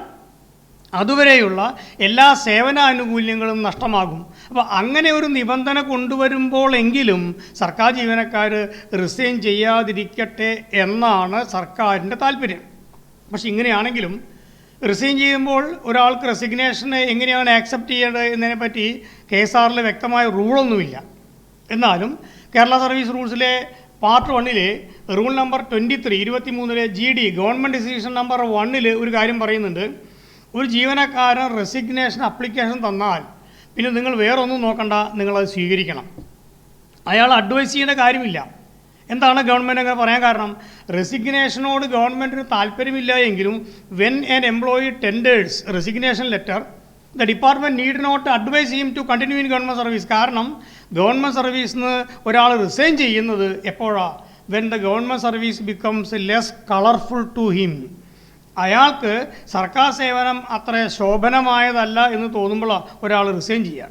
അതുവരെയുള്ള എല്ലാ സേവനാനുകൂല്യങ്ങളും നഷ്ടമാകും. അപ്പോൾ അങ്ങനെ ഒരു നിബന്ധന കൊണ്ടുവരുമ്പോഴെങ്കിലും സർക്കാർ ജീവനക്കാർ റിസൈൻ ചെയ്യാതിരിക്കട്ടെ എന്നാണ് സർക്കാരിൻ്റെ താല്പര്യം. പക്ഷെ ഇങ്ങനെയാണെങ്കിലും റിസൈൻ ചെയ്യുമ്പോൾ ഒരാൾക്ക് റെസിഗ്നേഷനെ എങ്ങനെയാണ് ആക്സെപ്റ്റ് ചെയ്യേണ്ടത് എന്നതിനെപ്പറ്റി KSRൽ വ്യക്തമായ റൂളൊന്നുമില്ല. എന്നാലും കേരള സർവീസ് റൂൾസിലെ part 1 rule number 23 GD government decision number 1 ഒരു കാര്യം പറയുന്നുണ്ട്. ഒരു ജീവനക്കാരൻ റെസിഗ്നേഷൻ അപ്ലിക്കേഷൻ തന്നാൽ പിന്നെ നിങ്ങൾ വേറൊന്നും നോക്കണ്ട, നിങ്ങളത് സ്വീകരിക്കണം. അയാൾ അഡ്വൈസ് ചെയ്യേണ്ട കാര്യമില്ല. എന്താണ് ഗവൺമെൻറ് അങ്ങനെ പറയാൻ കാരണം? റെസിഗ്നേഷനോട് ഗവൺമെൻറ്റിന് താല്പര്യമില്ല എങ്കിലും when an employee tenders resignation letter the department need not advise him to continue in government service. കാരണം ഗവൺമെൻറ് സർവീസിൽ നിന്ന് ഒരാൾ റിസൈൻ ചെയ്യുന്നത് എപ്പോഴാണ്? When the government service becomes less colourful to him. അയാൾക്ക് സർക്കാർ സേവനം അത്ര ശോഭനമായതല്ല എന്ന് തോന്നുമ്പോഴാണ് ഒരാൾ റിസൈൻ ചെയ്യുക.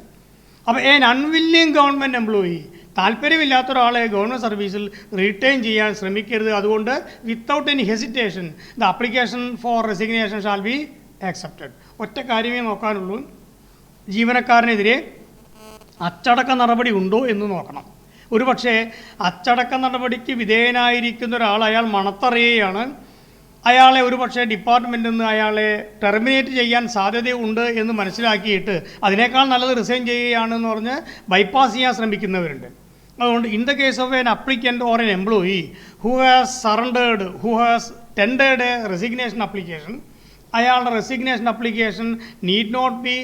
അപ്പോൾ എൻ അൺവില്ലിങ് ഗവൺമെൻറ് എംപ്ലോയി, താല്പര്യമില്ലാത്ത ഒരാളെ ഗവൺമെൻറ് സർവീസിൽ റീറ്റെയിൻ ചെയ്യാൻ ശ്രമിക്കരുത്. അതുകൊണ്ട് without any hesitation the application four resignation shall be accepted. ഒറ്റ കാര്യമേ നോക്കാനുള്ളൂ, ജീവനക്കാരനെതിരെ അച്ചടക്ക നടപടി ഉണ്ടോ എന്ന് നോക്കണം. ഒരുപക്ഷെ അച്ചടക്ക നടപടിക്ക് വിധേയനായിരിക്കുന്ന ഒരാൾ അയാൾ മണത്തറിയുകയാണ്, അയാളെ ഒരുപക്ഷെ ഡിപ്പാർട്ട്മെൻറ്റിൽ നിന്ന് അയാളെ ടെർമിനേറ്റ് ചെയ്യാൻ സാധ്യതയുണ്ട് എന്ന് മനസ്സിലാക്കിയിട്ട് അതിനേക്കാൾ നല്ലത് റിസൈൻ ചെയ്യുകയാണെന്ന് പറഞ്ഞ് ബൈപ്പാസ് ചെയ്യാൻ ശ്രമിക്കുന്നവരുണ്ട്. അതുകൊണ്ട് in the case of an applicant or an employee who has tendered a resignation application, അയാളുടെ resignation application need not be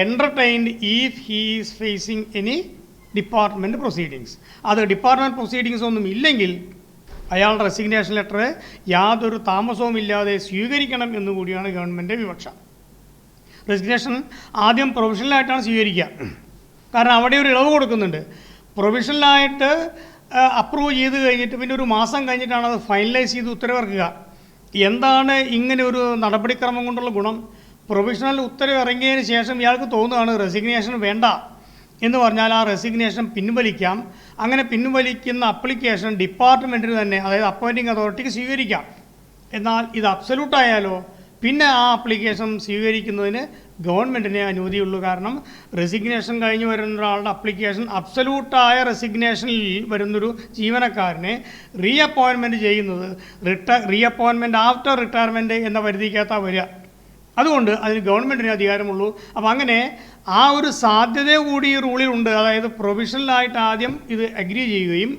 entertained if he is facing any department proceedings. അത് ഡിപ്പാർട്ട്മെൻറ്റ് പ്രൊസീഡിങ്സ് ഒന്നും ഇല്ലെങ്കിൽ അയാളുടെ resignation letter യാതൊരു താമസവും ഇല്ലാതെ സ്വീകരിക്കണം എന്നുകൂടിയാണ് government വിവക്ഷ. റെസിഗ്നേഷൻ ആദ്യം പ്രൊവിഷണലായിട്ടാണ് സ്വീകരിക്കുക. കാരണം അവിടെ ഒരു ഇളവ് കൊടുക്കുന്നുണ്ട്. പ്രൊവിഷണലായിട്ട് അപ്രൂവ് ചെയ്ത് കഴിഞ്ഞിട്ട് പിന്നെ ഒരു മാസം കഴിഞ്ഞിട്ടാണ് അത് ഫൈനലൈസ് ചെയ്ത് ഉത്തരവിറക്കുക. എന്താണ് ഇങ്ങനെ ഒരു നടപടിക്രമം കൊണ്ടുള്ള ഗുണം? പ്രൊവിഷണൽ ഉത്തരവ് ഇറങ്ങിയതിന് ശേഷം ഇയാൾക്ക് തോന്നുകയാണ് റെസിഗ്നേഷൻ വേണ്ട, എന്ന് പറഞ്ഞാൽ ആ റെസിഗ്നേഷൻ പിൻവലിക്കാം. അങ്ങനെ പിൻവലിക്കുന്ന അപ്ലിക്കേഷൻ ഡിപ്പാർട്ട്മെൻറ്റിന് തന്നെ, അതായത് അപ്പോയിൻറ്റിംഗ് അതോറിറ്റിക്ക് സ്വീകരിക്കാം. എന്നാൽ ഇത് അബ്സല്യൂട്ടായാലോ, പിന്നെ ആ ആപ്ലിക്കേഷൻ സ്വീകരിക്കുന്നതിന് ഗവൺമെൻറ്റിനെ അനുമതിയുള്ളൂ. കാരണം റെസിഗ്നേഷൻ കഴിഞ്ഞ് വരുന്ന ഒരാളുടെ അപ്ലിക്കേഷൻ അബ്സല്യൂട്ടായ റെസിഗ്നേഷനിൽ വരുന്നൊരു ജീവനക്കാരനെ റീ അപ്പോയിൻമെൻറ്റ് ചെയ്യുന്നത് റീ ആഫ്റ്റർ റിട്ടയർമെൻറ്റ് എന്ന പരിധിക്കകത്താണ് വരിക. അതുകൊണ്ട് അതിന് ഗവൺമെൻറ്റിന് അധികാരമുള്ളൂ. അപ്പോൾ അങ്ങനെ ആ ഒരു സാധ്യത കൂടി ഈ റൂളിലുണ്ട്. അതായത് പ്രൊവിഷണലായിട്ട് ആദ്യം ഇത് അഗ്രി ചെയ്യുകയും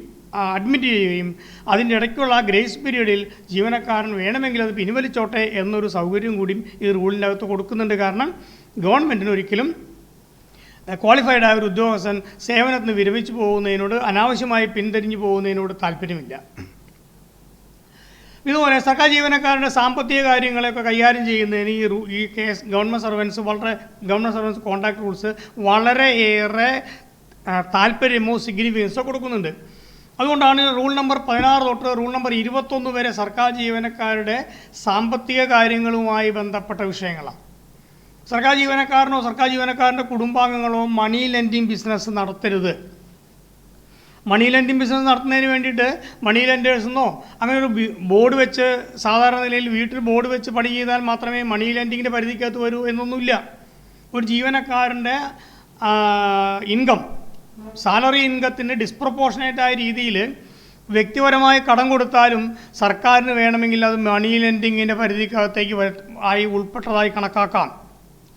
അഡ്മിറ്റ് ചെയ്യുകയും അതിൻ്റെ ഇടയ്ക്കുള്ള ഗ്രേസ് പീരീഡിൽ ജീവനക്കാരൻ വേണമെങ്കിൽ അത് പിൻവലിച്ചോട്ടെ എന്നൊരു സൗകര്യം കൂടിയും ഈ റൂളിൻ്റെ അകത്ത് കൊടുക്കുന്നുണ്ട്. കാരണം ഗവൺമെൻറ്റിന് ഒരിക്കലും ക്വാളിഫൈഡ് ആയ ഒരു ഉദ്യോഗസ്ഥൻ സേവനത്തിന് വിരമിച്ചു പോകുന്നതിനോട്, അനാവശ്യമായി പിന്തിരിഞ്ഞു പോകുന്നതിനോട് താല്പര്യമില്ല. ഇതുപോലെ സർക്കാർ ജീവനക്കാരുടെ സാമ്പത്തിക കാര്യങ്ങളെയൊക്കെ കൈകാര്യം ചെയ്യുന്നതിന് ഈ case government servants contract rules വളരെയേറെ താല്പര്യമോ സിഗ്നിഫിക്കൻസോ കൊടുക്കുന്നുണ്ട്. അതുകൊണ്ടാണ് റൂൾ നമ്പർ 16 തൊട്ട് റൂൾ നമ്പർ 21 വരെ സർക്കാർ ജീവനക്കാരുടെ സാമ്പത്തിക കാര്യങ്ങളുമായി ബന്ധപ്പെട്ട വിഷയങ്ങളാണ്. സർക്കാർ ജീവനക്കാരനോ സർക്കാർ ജീവനക്കാരൻ്റെ കുടുംബാംഗങ്ങളോ മണി ലെൻഡിങ് ബിസിനസ് നടത്തരുത്. മണി ലെൻഡിങ് ബിസിനസ് നടത്തുന്നതിന് വേണ്ടിയിട്ട് മണി ലെൻഡേഴ്സെന്നോ അങ്ങനെ ഒരു ബോർഡ് വെച്ച്, സാധാരണ നിലയിൽ വീട്ടിൽ ബോർഡ് വെച്ച് പണി ചെയ്താൽ മാത്രമേ മണി ലെൻഡിങ്ങിൻ്റെ പരിധിക്കകത്ത് വരൂ എന്നൊന്നുമില്ല. ഒരു ജീവനക്കാരൻ്റെ ഇൻകം, സാലറി ഇൻകത്തിന് ഡിസ്പ്രപ്പോർഷനേറ്റായ രീതിയിൽ വ്യക്തിപരമായി കടം കൊടുത്താലും സർക്കാരിന് വേണമെങ്കിൽ അത് മണി ലെൻഡിങ്ങിൻ്റെ പരിധിക്കകത്തേക്ക് ഉൾപ്പെട്ടതായി കണക്കാക്കാം.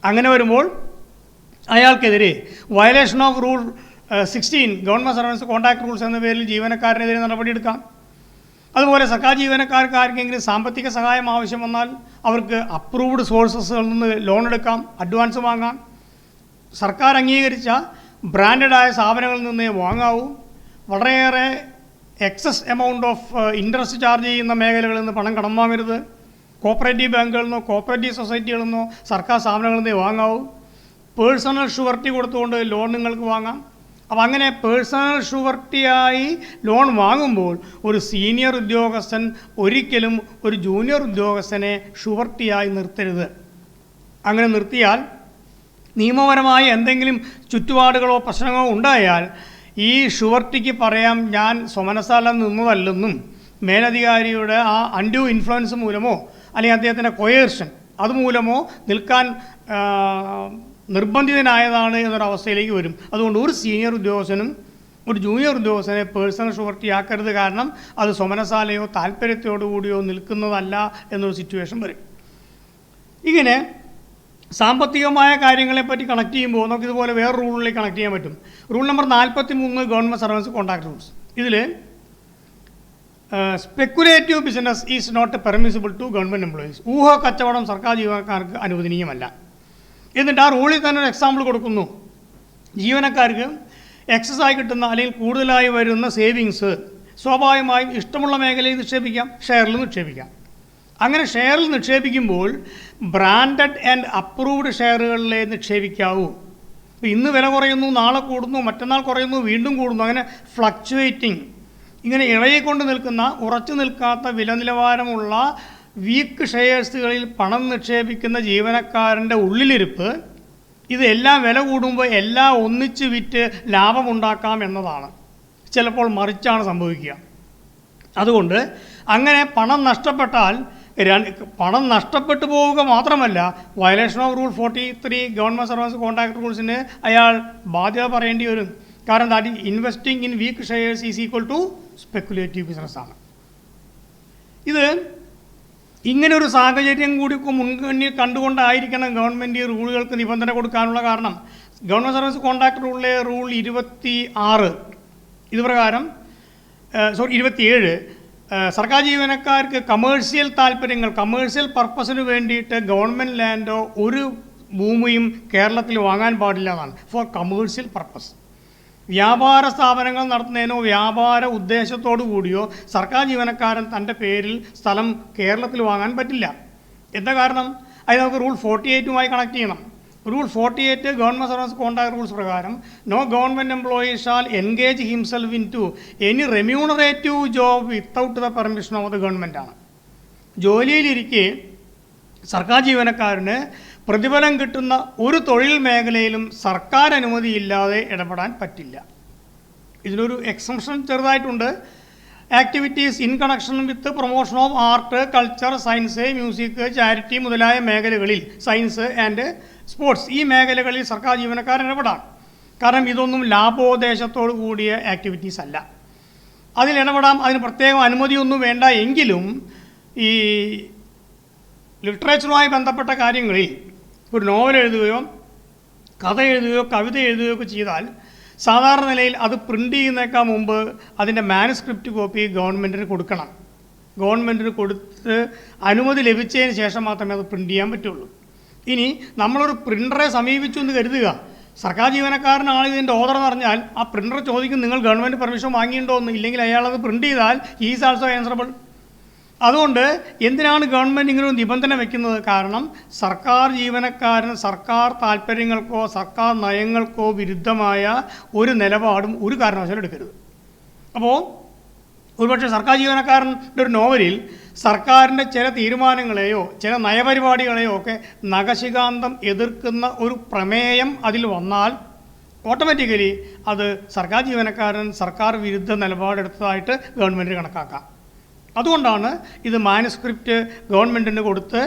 അങ്ങനെ വരുമ്പോൾ അയാൾക്കെതിരെ violation of rule 16 government servants contract rules എന്ന പേരിൽ ജീവനക്കാരനെതിരെ നടപടിയെടുക്കാം. അതുപോലെ സർക്കാർ ജീവനക്കാർക്ക് ആർക്കെങ്കിലും സാമ്പത്തിക സഹായം ആവശ്യം വന്നാൽ അവർക്ക് അപ്രൂവ്ഡ് സോഴ്സസിൽ നിന്ന് ലോൺ എടുക്കാം, അഡ്വാൻസ് വാങ്ങാം. സർക്കാർ അംഗീകരിച്ച ബ്രാൻഡഡായ സ്ഥാപനങ്ങളിൽ നിന്നേ വാങ്ങാവൂ. വളരെയേറെ excess amount of interest charge ചെയ്യുന്ന മേഖലകളിൽ നിന്ന് പണം കടം വാങ്ങരുത്. കോപ്പറേറ്റീവ് ബാങ്കുകളിൽ നിന്നോ കോപ്പറേറ്റീവ് സൊസൈറ്റികളിൽ നിന്നോ സർക്കാർ സ്ഥാപനങ്ങളിൽ നിന്നേ വാങ്ങാവൂ. പേഴ്സണൽ ഷുവർട്ടി കൊടുത്തുകൊണ്ട് ലോൺ നിങ്ങൾക്ക് വാങ്ങാം. അപ്പോൾ അങ്ങനെ പേഴ്സണൽ ഷുവർട്ടിയായി ലോൺ വാങ്ങുമ്പോൾ ഒരു സീനിയർ ഉദ്യോഗസ്ഥൻ ഒരിക്കലും ഒരു ജൂനിയർ ഉദ്യോഗസ്ഥനെ ഷുവർട്ടിയായി നിർത്തരുത്. അങ്ങനെ നിർത്തിയാൽ നിയമപരമായി എന്തെങ്കിലും ചുറ്റുപാടുകളോ പ്രശ്നങ്ങളോ ഉണ്ടായാൽ ഈ ഷുവർട്ടിക്ക് പറയാം, ഞാൻ സ്വമനസാല നിന്നതല്ലെന്നും മേലധികാരിയുടെ ആ അൺഡ്യൂ ഇൻഫ്ലുവൻസ് മൂലമോ അല്ലെങ്കിൽ അദ്ദേഹത്തിൻ്റെ കൊയേർഷൻ അതുമൂലമോ നിൽക്കാൻ നിർബന്ധിതനായതാണ് എന്നൊരവസ്ഥയിലേക്ക് വരും. അതുകൊണ്ട് ഒരു സീനിയർ ഉദ്യോഗസ്ഥനും ഒരു ജൂനിയർ ഉദ്യോഗസ്ഥനെ പേഴ്സണൽ ഷുവർട്ടി ആക്കരുത്. കാരണം അത് സ്വമനസാലയോ താല്പര്യത്തോടുകൂടിയോ നിൽക്കുന്നതല്ല എന്നൊരു സിറ്റുവേഷൻ വരും. ഇങ്ങനെ സാമ്പത്തികമായ കാര്യങ്ങളെപ്പറ്റി കണക്ട് ചെയ്യുമ്പോൾ നമുക്ക് ഇതുപോലെ വേറെ റൂളിലേക്ക് കണക്ട് ചെയ്യാൻ പറ്റും. Rule number 43 government servants contract rules. ഇതിൽ speculative business is not permissible to government employees. ഊഹ കച്ചവടം സർക്കാർ ജീവനക്കാർക്ക് അനുവദനീയമല്ല. എന്നിട്ട് ആ റൂളിൽ തന്നെ ഒരു എക്സാമ്പിൾ കൊടുക്കുന്നു. ജീവനക്കാർക്ക് എക്സസായി കിട്ടുന്ന അല്ലെങ്കിൽ കൂടുതലായി വരുന്ന സേവിങ്സ് സ്വാഭാവികമായും ഇഷ്ടമുള്ള മേഖലയിൽ നിക്ഷേപിക്കാം, ഷെയറിൽ നിക്ഷേപിക്കാം. അങ്ങനെ ഷെയറിൽ നിക്ഷേപിക്കുമ്പോൾ ബ്രാൻഡഡ് ആൻഡ് അപ്രൂവ്ഡ് ഷെയറുകളിലേ നിക്ഷേപിക്കാവൂ. ഇപ്പോൾ ഇന്ന് വില കുറയുന്നു, നാളെ കൂടുന്നു, മറ്റന്നാൾ കുറയുന്നു, വീണ്ടും കൂടുന്നു. അങ്ങനെ ഫ്ലക്ച്വേറ്റിംഗ്, ഇങ്ങനെ ഇളകിക്കൊണ്ട് നിൽക്കുന്ന, ഉറച്ചു നിൽക്കാത്ത വില നിലവാരമുള്ള വീക്ക് ഷെയർസുകളിൽ പണം നിക്ഷേപിക്കുന്ന ജീവനക്കാരൻ്റെ ഉള്ളിലിരിപ്പ് ഇതെല്ലാം വില കൂടുമ്പോൾ എല്ലാം ഒന്നിച്ച് വിറ്റ് ലാഭമുണ്ടാക്കാം എന്നതാണ്. ചിലപ്പോൾ മറിച്ചാണ് സംഭവിക്കുക. അതുകൊണ്ട് അങ്ങനെ പണം നഷ്ടപ്പെട്ടാൽ പണം നഷ്ടപ്പെട്ടു പോവുക മാത്രമല്ല, violation of rule 43 government servants contract റൂൾസിന് അയാൾ ബാധ്യത പറയേണ്ടി വരും. കാരണം that investing in weak shares is equal to speculative ബിസിനസ്സാണ്. ഇത് ഇങ്ങനൊരു സാഹചര്യം കൂടി മുൻഗണനയിൽ കണ്ടുകൊണ്ടായിരിക്കണം ഗവൺമെൻറ് റൂളുകൾക്ക് നിബന്ധന കൊടുക്കാനുള്ള കാരണം. ഗവൺമെൻറ് സർവീസ് കോൺട്രാക്ട് റൂളിലെ റൂൾ 26 ഇതുപ്രകാരം 27 സർക്കാർ ജീവനക്കാർക്ക് കമേഴ്സ്യൽ താല്പര്യങ്ങൾ, കമേഴ്സ്യൽ പർപ്പസിന് വേണ്ടിയിട്ട് ഗവൺമെൻറ് ലാൻഡോ ഒരു ഭൂമിയും കേരളത്തിൽ വാങ്ങാൻ പാടില്ല എന്നാണ്. ഫോർ കമേഴ്സ്യൽ പർപ്പസ്, വ്യാപാര സ്ഥാപനങ്ങൾ നടത്തുന്നതിനോ വ്യാപാര ഉദ്ദേശത്തോടു കൂടിയോ സർക്കാർ ജീവനക്കാരൻ തൻ്റെ പേരിൽ സ്ഥലം കേരളത്തിൽ വാങ്ങാൻ പറ്റില്ല. എന്താ കാരണം? അത് നമുക്ക് റൂൾ 48 കണക്ട് ചെയ്യണം. Rule 48 government service contract rules പ്രകാരം no government employee shall engage himself in to any remunerative job without the permission of the government ആണ്. ജോലിയിലിരിക്കെ സർക്കാർ ജീവനക്കാരന് പ്രതിഫലം കിട്ടുന്ന ഒരു തൊഴിൽ മേഖലയിലും സർക്കാർ അനുമതിയില്ലാതെ ഇടപെടാൻ പറ്റില്ല. ഇതിനൊരു എക്സംഷൻ ചെറുതായിട്ടുണ്ട്. Activities in connection with promotion of art, culture, science, music, charity മുതലായ മേഖലകളിൽ, സയൻസ് ആൻഡ് സ്പോർട്സ്, ഈ മേഖലകളിൽ സർക്കാർ ജീവനക്കാർ ഇടപെടാം. കാരണം ഇതൊന്നും ലാഭോദ്ദേശത്തോടു കൂടിയ ആക്ടിവിറ്റീസ് അല്ല. അതിലിടപെടാം. അതിന് പ്രത്യേകം അനുമതിയൊന്നും വേണ്ട. എങ്കിലും ഈ ലിറ്ററേച്ചറുമായി ബന്ധപ്പെട്ട കാര്യങ്ങളിൽ ഒരു നോവൽ എഴുതുകയോ കഥ എഴുതുകയോ കവിത എഴുതുകയോ ഒക്കെ ചെയ്താൽ സാധാരണ നിലയിൽ അത് പ്രിൻ്റ് ചെയ്യുന്നേക്കാൾ മുമ്പ് അതിൻ്റെ മാനുസ്ക്രിപ്റ്റ് കോപ്പി ഗവൺമെൻറ്റിന് കൊടുക്കണം. ഗവൺമെൻറ്റിന് കൊടുത്ത് അനുമതി ലഭിച്ചതിന് ശേഷം മാത്രമേ അത് പ്രിൻ്റ് ചെയ്യാൻ പറ്റുള്ളൂ. ഇനി നമ്മളൊരു പ്രിൻ്ററെ സമീപിച്ചു എന്ന് കരുതുക. സർക്കാർ ജീവനക്കാരനാണ് ഇതിൻ്റെ ഓർഡർ എന്ന് പറഞ്ഞാൽ ആ പ്രിൻ്റർ ചോദിക്കും നിങ്ങൾ ഗവൺമെൻറ് പെർമിഷൻ വാങ്ങിയിട്ടുണ്ടോ എന്ന്. ഇല്ലെങ്കിൽ അയാളത് പ്രിൻ്റ് ചെയ്താൽ ഈസ് ആൾസോ ആൻസറബിൾ. അതുകൊണ്ട് എന്തിനാണ് ഗവൺമെൻറ് ഇങ്ങനെ ഒരു നിബന്ധന വയ്ക്കുന്നത്? കാരണം സർക്കാർ ജീവനക്കാരന് സർക്കാർ താല്പര്യങ്ങൾക്കോ സർക്കാർ നയങ്ങൾക്കോ വിരുദ്ധമായ ഒരു നിലപാടും ഒരു കാരണവശാലും എടുക്കരുത്. അപ്പോൾ ഒരുപക്ഷെ സർക്കാർ ജീവനക്കാരൻ്റെ ഒരു നോവലിൽ സർക്കാരിൻ്റെ ചില തീരുമാനങ്ങളെയോ ചില നയപരിപാടികളെയോ ഒക്കെ നഖശികാന്തം എതിർക്കുന്ന ഒരു പ്രമേയം അതിൽ വന്നാൽ ഓട്ടോമാറ്റിക്കലി അത് സർക്കാർ ജീവനക്കാരൻ സർക്കാർ വിരുദ്ധ നിലപാടെടുത്തതായിട്ട് ഗവൺമെൻറ് കണക്കാക്കാം. അതുകൊണ്ടാണ് ഇത് മാനുസ്ക്രിപ്റ്റ് ഗവൺമെൻറ്റിന് കൊടുത്ത്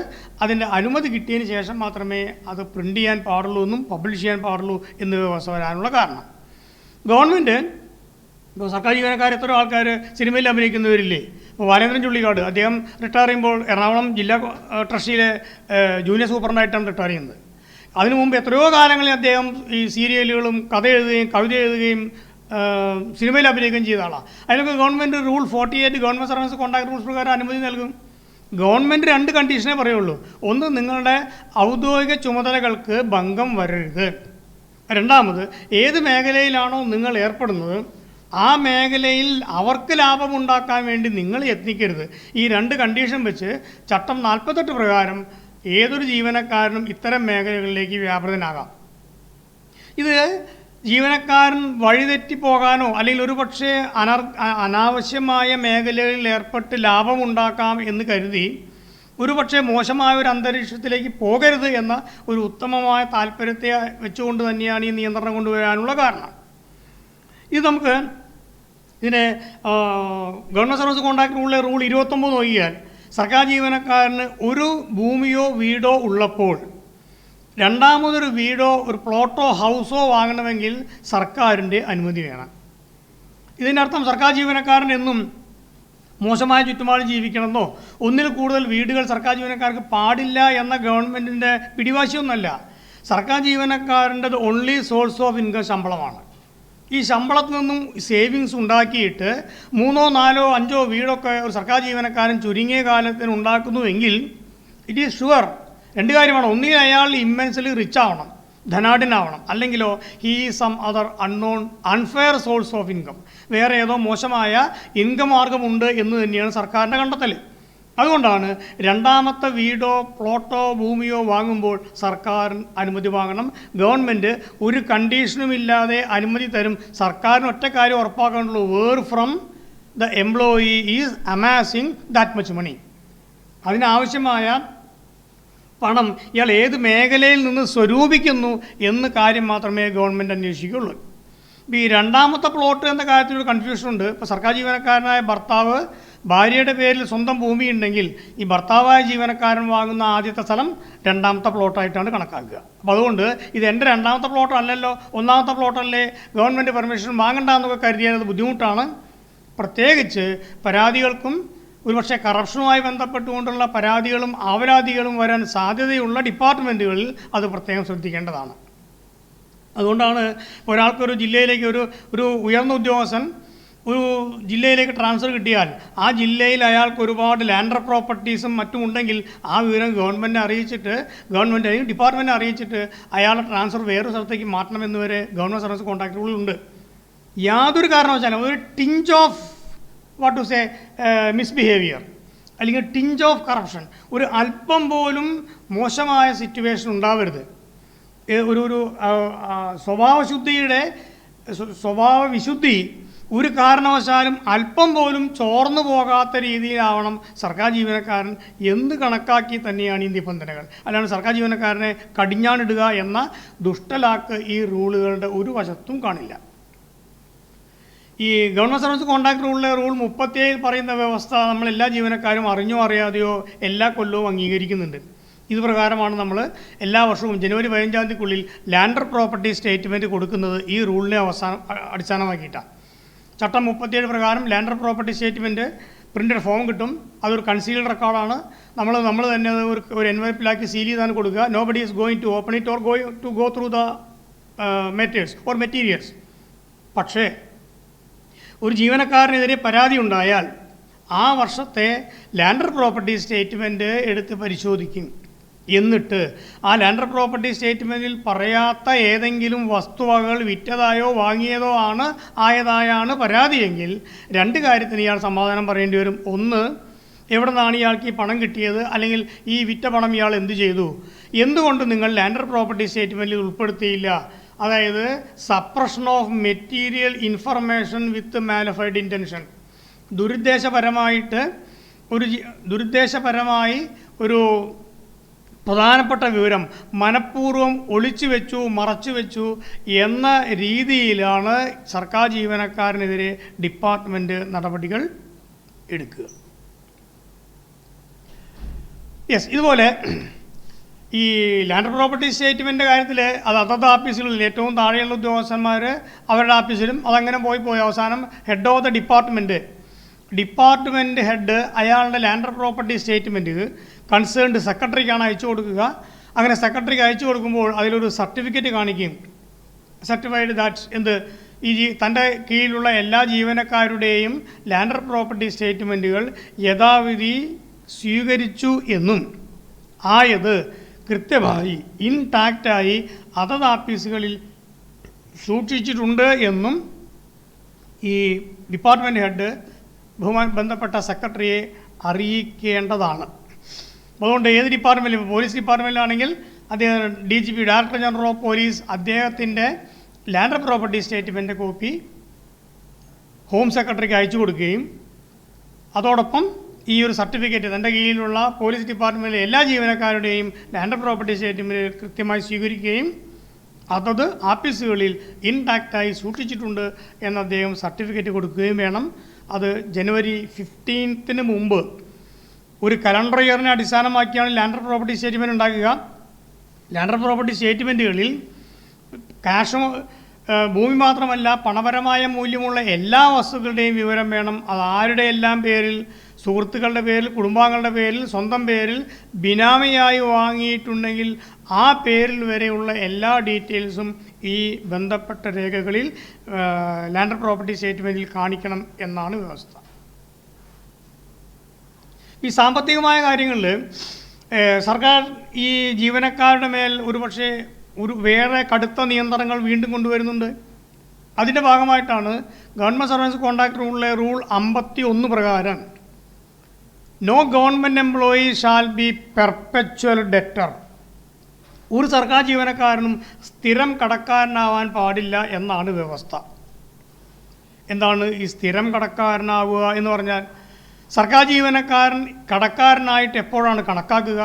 അതിൻ്റെ അനുമതി കിട്ടിയതിന് ശേഷം മാത്രമേ അത് പ്രിൻ്റ് ചെയ്യാൻ പാടുള്ളൂ എന്നും പബ്ലിഷ് ചെയ്യാൻ പാടുള്ളൂ എന്ന് വ്യവസ്ഥ വരാനുള്ള കാരണം. ഗവൺമെൻറ് ഇപ്പോൾ സർക്കാർ ജീവനക്കാർ എത്രയോ ആൾക്കാർ സിനിമയിൽ അഭിനയിക്കുന്നവരില്ലേ? ഇപ്പോൾ ബാലേന്ദ്രൻ ചുള്ളിക്കാട് അദ്ദേഹം റിട്ടയർ ചെയ്യുമ്പോൾ എറണാകുളം ജില്ലാ ട്രസ്റ്റിയിലെ ജൂനിയർ സൂപ്രണ്ടായിട്ടാണ് റിട്ടയർ ചെയ്യുന്നത്. അതിനു മുമ്പ് എത്രയോ കാലങ്ങളിൽ അദ്ദേഹം ഈ സീരിയലുകളും കഥ എഴുതുകയും കവിത എഴുതുകയും സിനിമയിൽ അഭിനയിക്കുകയും ചെയ്ത ആളാണ്. അതിനൊക്കെ government rule 48 government service contract rules പ്രകാരം അനുമതി നൽകും. ഗവൺമെൻറ് 2 കണ്ടീഷനേ പറയുള്ളൂ. ഒന്ന്, നിങ്ങളുടെ ഔദ്യോഗിക ചുമതലകൾക്ക് ഭംഗം വരരുത്. രണ്ടാമത്, ഏത് മേഖലയിലാണോ നിങ്ങൾ ഏർപ്പെടുന്നത് ആ മേഖലയിൽ അവർക്ക് ലാഭമുണ്ടാക്കാൻ വേണ്ടി നിങ്ങൾ യത്നിക്കരുത്. ഈ 2 കണ്ടീഷൻ വെച്ച് ചട്ടം 48 പ്രകാരം ഏതൊരു ജീവനക്കാരനും ഇത്തരം മേഖലകളിലേക്ക് വ്യാപൃതനാകാം. ഇത് ജീവനക്കാരൻ വഴിതെറ്റിപ്പോകാനോ അല്ലെങ്കിൽ ഒരു പക്ഷേ അനാവശ്യമായ മേഖലകളിൽ ഏർപ്പെട്ട് ലാഭമുണ്ടാക്കാം എന്ന് കരുതി ഒരു പക്ഷേ മോശമായ ഒരു അന്തരീക്ഷത്തിലേക്ക് പോകരുത് എന്ന ഒരു ഉത്തമമായ താല്പര്യത്തെ വെച്ചുകൊണ്ട് തന്നെയാണ് ഈ നിയന്ത്രണം കൊണ്ടുവരാനുള്ള കാരണം. ഇത് നമുക്ക് ഇതിനെ ഗവൺമെൻറ് സർവീസ് കോൺട്രാക്ട് റൂളിലെ റൂൾ 29 നോക്കിയാൽ സർക്കാർ ജീവനക്കാരന് ഒരു ഭൂമിയോ വീടോ ഉള്ളപ്പോൾ രണ്ടാമതൊരു വീടോ ഒരു പ്ലോട്ടോ ഹൗസോ വാങ്ങണമെങ്കിൽ സർക്കാരിൻ്റെ അനുമതി വേണം. ഇതിൻ്റെ അർത്ഥം സർക്കാർ ജീവനക്കാരൻ എന്നും മോശമായ ചുറ്റുപാട് ജീവിക്കണമെന്നോ ഒന്നിൽ കൂടുതൽ വീടുകൾ സർക്കാർ ജീവനക്കാർക്ക് പാടില്ല എന്ന ഗവൺമെൻറ്റിൻ്റെ പിടിവാശിയൊന്നുമല്ല. സർക്കാർ ജീവനക്കാരൻ്റെത് ഓൺലി സോഴ്സ് ഓഫ് ഇൻകം ശമ്പളമാണ്. ഈ ശമ്പളത്തിൽ നിന്നും സേവിങ്സ് ഉണ്ടാക്കിയിട്ട് 3, 4, 5 വീടൊക്കെ ഒരു സർക്കാർ ജീവനക്കാരൻ ചുരുങ്ങിയ കാലത്തിന് ഉണ്ടാക്കുന്നുവെങ്കിൽ ഇറ്റ് ഈസ് ഷുവർ 2 കാര്യമാണ്. ഒന്നുകിൽ അയാൾ ഇമ്മൻസ്ലി റിച്ച് ആവണം, ധനാഢ്യനാവണം, അല്ലെങ്കിലോ he some other unfair source of income, വേറെ ഏതോ മോശമായ ഇൻകം മാർഗമുണ്ട് എന്ന് തന്നെയാണ് സർക്കാരിൻ്റെ കണ്ടെത്തൽ. അതുകൊണ്ടാണ് രണ്ടാമത്തെ വീടോ പ്ലോട്ടോ ഭൂമിയോ വാങ്ങുമ്പോൾ സർക്കാർ അനുമതി വാങ്ങണം. ഗവൺമെൻറ് ഒരു കണ്ടീഷനുമില്ലാതെ അനുമതി തരും. സർക്കാരിന് ഒറ്റ കാര്യം ഉറപ്പാക്കാനുള്ളൂ, where from the employee is amassing that much money. അതിനാവശ്യമായ പണം ഇയാൾ ഏത് മേഖലയിൽ നിന്ന് സ്വരൂപിക്കുന്നു എന്ന കാര്യം മാത്രമേ ഗവൺമെൻറ് അന്വേഷിക്കുകയുള്ളൂ. ഇപ്പോൾ ഈ രണ്ടാമത്തെ പ്ലോട്ട് എന്ന കാര്യത്തിലൊരു കൺഫ്യൂഷനുണ്ട്. ഇപ്പോൾ സർക്കാർ ജീവനക്കാരനായ ഭർത്താവ് ഭാര്യയുടെ പേരിൽ സ്വന്തം ഭൂമി ഉണ്ടെങ്കിൽ ഈ ഭർത്താവായ ജീവനക്കാരൻ വാങ്ങുന്ന ആദ്യത്തെ സ്ഥലം രണ്ടാമത്തെ പ്ലോട്ടായിട്ടാണ് കണക്കാക്കുക. അപ്പോൾ അതുകൊണ്ട് ഇത് എൻ്റെ രണ്ടാമത്തെ പ്ലോട്ട് അല്ലല്ലോ, ഒന്നാമത്തെ പ്ലോട്ടല്ലേ, ഗവൺമെൻറ് പെർമിഷൻ വാങ്ങണ്ടെന്നൊക്കെ കരുതിയത് ബുദ്ധിമുട്ടാണ്. പ്രത്യേകിച്ച് പരാതികൾക്കും ഒരുപക്ഷെ കറപ്ഷനുമായി ബന്ധപ്പെട്ടുകൊണ്ടുള്ള പരാതികളും ആവലാതികളും വരാൻ സാധ്യതയുള്ള ഡിപ്പാർട്ട്മെൻറ്റുകളിൽ അത് പ്രത്യേകം ശ്രദ്ധിക്കേണ്ടതാണ്. അതുകൊണ്ടാണ് ഒരാൾക്കൊരു ജില്ലയിലേക്ക് ഒരു ഉയർന്ന ഉദ്യോഗസ്ഥൻ ഒരു ജില്ലയിലേക്ക് ട്രാൻസ്ഫർ കിട്ടിയാൽ ആ ജില്ലയിൽ അയാൾക്ക് ഒരുപാട് ലാൻഡർ പ്രോപ്പർട്ടീസും മറ്റും ഉണ്ടെങ്കിൽ ആ വിവരം ഗവൺമെൻറ് അറിയിച്ചിട്ട് ഗവൺമെൻറ് ഡിപ്പാർട്ട്മെൻറ്റ് അറിയിച്ചിട്ട് അയാളുടെ ട്രാൻസ്ഫർ വേറൊരു സ്ഥലത്തേക്ക് മാറ്റണമെന്ന് വരെ ഗവൺമെൻറ് സർവീസ് കോൺട്രാക്ട് റൂളിലുണ്ട്. യാതൊരു കാരണവശാലും ഒരു tinge of what to say misbehaviour അല്ലെങ്കിൽ ടിഞ്ച് ഓഫ് കറപ്ഷൻ, ഒരു അല്പം പോലും മോശമായ സിറ്റുവേഷൻ ഉണ്ടാവരുത്. സ്വഭാവവിശുദ്ധി ഒരു കാരണവശാലും അല്പം പോലും ചോർന്നു പോകാത്ത രീതിയിലാവണം സർക്കാർ ജീവനക്കാരൻ എന്ത് കണക്കാക്കി തന്നെയാണ് ഈ നിബന്ധനകൾ. അല്ലാണ്ട് സർക്കാർ ജീവനക്കാരനെ കടിഞ്ഞാണിടുക എന്ന ദുഷ്ടലാക്ക് ഈ റൂളുകളുടെ ഒരു വശത്തും കാണില്ല. ഈ ഗവൺമെൻറ് സർവീസ് കോൺട്രാക്ട് റൂളിലെ റൂൾ 37 പറയുന്ന വ്യവസ്ഥ നമ്മളെല്ലാ ജീവനക്കാരും അറിഞ്ഞോ അറിയാതെയോ എല്ലാ കൊല്ലവും അംഗീകരിക്കുന്നുണ്ട്. ഇത് പ്രകാരമാണ് നമ്മൾ എല്ലാ വർഷവും ജനുവരി 15-ാം തീയതിക്കുള്ളിൽ ലാൻഡർ പ്രോപ്പർട്ടി സ്റ്റേറ്റ്മെൻറ്റ് കൊടുക്കുന്നത്. ഈ റൂളിനെ അടിസ്ഥാനമാക്കിയിട്ടാണ്. ചട്ടം 37 പ്രകാരം lander property statement printed form കിട്ടും. അതൊരു കൺസീൽഡ് റെക്കോർഡാണ്. നമ്മൾ തന്നെ ഒരു എൻവലപ്പിലാക്കി സീൽ ചെയ്താണ് കൊടുക്കുക. Nobody is going to open it or go through the materials. പക്ഷേ ഒരു ജീവനക്കാരനെതിരെ പരാതി ഉണ്ടായാൽ ആ വർഷത്തെ ലാൻഡർ പ്രോപ്പർട്ടി സ്റ്റേറ്റ്മെൻറ്റ് എടുത്ത് പരിശോധിക്കും. എന്നിട്ട് ആ ലാൻഡർ പ്രോപ്പർട്ടി സ്റ്റേറ്റ്മെൻറ്റിൽ പറയാത്ത ഏതെങ്കിലും വസ്തുവകകൾ വിറ്റതായോ വാങ്ങിയതോ ആയതായാണ് പരാതിയെങ്കിൽ രണ്ട് കാര്യത്തിന് ഇയാൾ സമാധാനം പറയേണ്ടി വരും. ഒന്ന്, എവിടെ നിന്നാണ് ഇയാൾക്ക് ഈ പണം കിട്ടിയത്, അല്ലെങ്കിൽ ഈ വിറ്റ പണം ഇയാൾ എന്ത് ചെയ്തു, എന്തുകൊണ്ട് നിങ്ങൾ ലാൻഡർ പ്രോപ്പർട്ടി സ്റ്റേറ്റ്മെൻറ്റിൽ ഉൾപ്പെടുത്തിയില്ല. അതായത് suppression of material information with malafide intention. ദുരുദ്ദേശപരമായി ഒരു പ്രധാനപ്പെട്ട വിവരം മനഃപൂർവ്വം ഒളിച്ചു വെച്ചു, മറച്ചു വെച്ചു എന്ന രീതിയിലാണ് സർക്കാർ ജീവനക്കാരനെതിരെ ഡിപ്പാർട്ട്മെൻറ്റ് നടപടികൾ എടുക്കുക. ഇതുപോലെ ഈ ലാൻഡർ പ്രോപ്പർട്ടി സ്റ്റേറ്റ്മെൻറ്റിൻ്റെ കാര്യത്തിൽ അതത് ഓഫീസുകളിൽ ഏറ്റവും താഴെയുള്ള ഉദ്യോഗസ്ഥന്മാർ അവരുടെ ഓഫീസിലും അതങ്ങനെ പോയി അവസാനം head of the department head അയാളുടെ ലാൻഡർ പ്രോപ്പർട്ടി സ്റ്റേറ്റ്മെൻറ്റ് കൺസേൺഡ് സെക്രട്ടറിക്കാണ് അയച്ചു കൊടുക്കുക. അങ്ങനെ സെക്രട്ടറിക്ക് അയച്ചു കൊടുക്കുമ്പോൾ അതിലൊരു സർട്ടിഫിക്കറ്റ് കാണിക്കും. സർട്ടിഫൈഡ് ദാറ്റ് തൻ്റെ കീഴിലുള്ള എല്ലാ ജീവനക്കാരുടെയും ലാൻഡർ പ്രോപ്പർട്ടി സ്റ്റേറ്റ്മെൻറ്റുകൾ യഥാവിധി സ്വീകരിച്ചു എന്നും ആയത് കൃത്യമായി ഇൻടാക്റ്റായി അതത് ഓഫീസുകളിൽ സൂക്ഷിച്ചിട്ടുണ്ട് എന്നും ഈ ഡിപ്പാർട്ട്മെൻറ്റ് ഹെഡ് ബന്ധപ്പെട്ട സെക്രട്ടറിയെ അറിയിക്കേണ്ടതാണ്. അതുകൊണ്ട് ഏത് ഡിപ്പാർട്ട്മെൻറ്റിലും, പോലീസ് ഡിപ്പാർട്ട്മെൻറ്റിലാണെങ്കിൽ അദ്ദേഹം DGP director general of police അദ്ദേഹത്തിൻ്റെ landed property statement copy home സെക്രട്ടറിക്ക് അയച്ചു കൊടുക്കുകയും അതോടൊപ്പം ഈ ഒരു സർട്ടിഫിക്കറ്റ് തൻ്റെ കീഴിലുള്ള പോലീസ് ഡിപ്പാർട്ട്മെൻറ്റിലെ എല്ലാ ജീവനക്കാരുടെയും ലാൻഡർ പ്രോപ്പർട്ടി സ്റ്റേറ്റ്മെൻറ്റ് കൃത്യമായി സ്വീകരിക്കുകയും അതത് ഓഫീസുകളിൽ ഇൻടാക്റ്റായി സൂക്ഷിച്ചിട്ടുണ്ട് എന്ന് അദ്ദേഹം സർട്ടിഫിക്കറ്റ് കൊടുക്കുകയും വേണം. അത് ജനുവരി 15-ന് മുമ്പ് ഒരു കലണ്ടർ ഇയറിനെ അടിസ്ഥാനമാക്കിയാണ് ലാൻഡർ പ്രോപ്പർട്ടി സ്റ്റേറ്റ്മെൻറ്റ് ഉണ്ടാക്കുക. ലാൻഡർ പ്രോപ്പർട്ടി സ്റ്റേറ്റ്മെൻറ്റുകളിൽ ഭൂമി മാത്രമല്ല പണപരമായ മൂല്യമുള്ള എല്ലാ വസ്തുക്കളുടെയും വിവരം വേണം. അത് ആരുടെ എല്ലാം പേരിൽ, സുഹൃത്തുക്കളുടെ പേരിൽ, കുടുംബാംഗങ്ങളുടെ പേരിൽ, സ്വന്തം പേരിൽ ബിനാമിയായി വാങ്ങിയിട്ടുണ്ടെങ്കിൽ ആ പേരിൽ വരെയുള്ള എല്ലാ ഡീറ്റെയിൽസും ഈ ബന്ധപ്പെട്ട രേഖകളിൽ ലാൻഡർ പ്രോപ്പർട്ടി സ്റ്റേറ്റ്മെൻറ്റിൽ കാണിക്കണം എന്നാണ് വ്യവസ്ഥ. ഈ സാമ്പത്തികമായ കാര്യങ്ങളിൽ സർക്കാർ ഈ ജീവനക്കാരുടെ മേൽ ഒരു വേറെ കടുത്ത നിയന്ത്രണങ്ങൾ വീണ്ടും കൊണ്ടുവരുന്നുണ്ട്. അതിൻ്റെ ഭാഗമായിട്ടാണ് ഗവൺമെൻറ് സർവീസ് കോൺട്രാക്ട് റൂളിലെ റൂൾ 51 പ്രകാരം no government employee shall be perpetual debtor. ഒരു സർക്കാർ ജീവനക്കാരനും സ്ഥിരം കടക്കാരനാവാൻ പാടില്ല എന്നാണ് വ്യവസ്ഥ. എന്താണ് ഈ സ്ഥിരം കടക്കാരനാവുക എന്ന് പറഞ്ഞാൽ? സർക്കാർ ജീവനക്കാരൻ കടക്കാരനായിട്ട് എപ്പോഴാണ് കണക്കാക്കുക?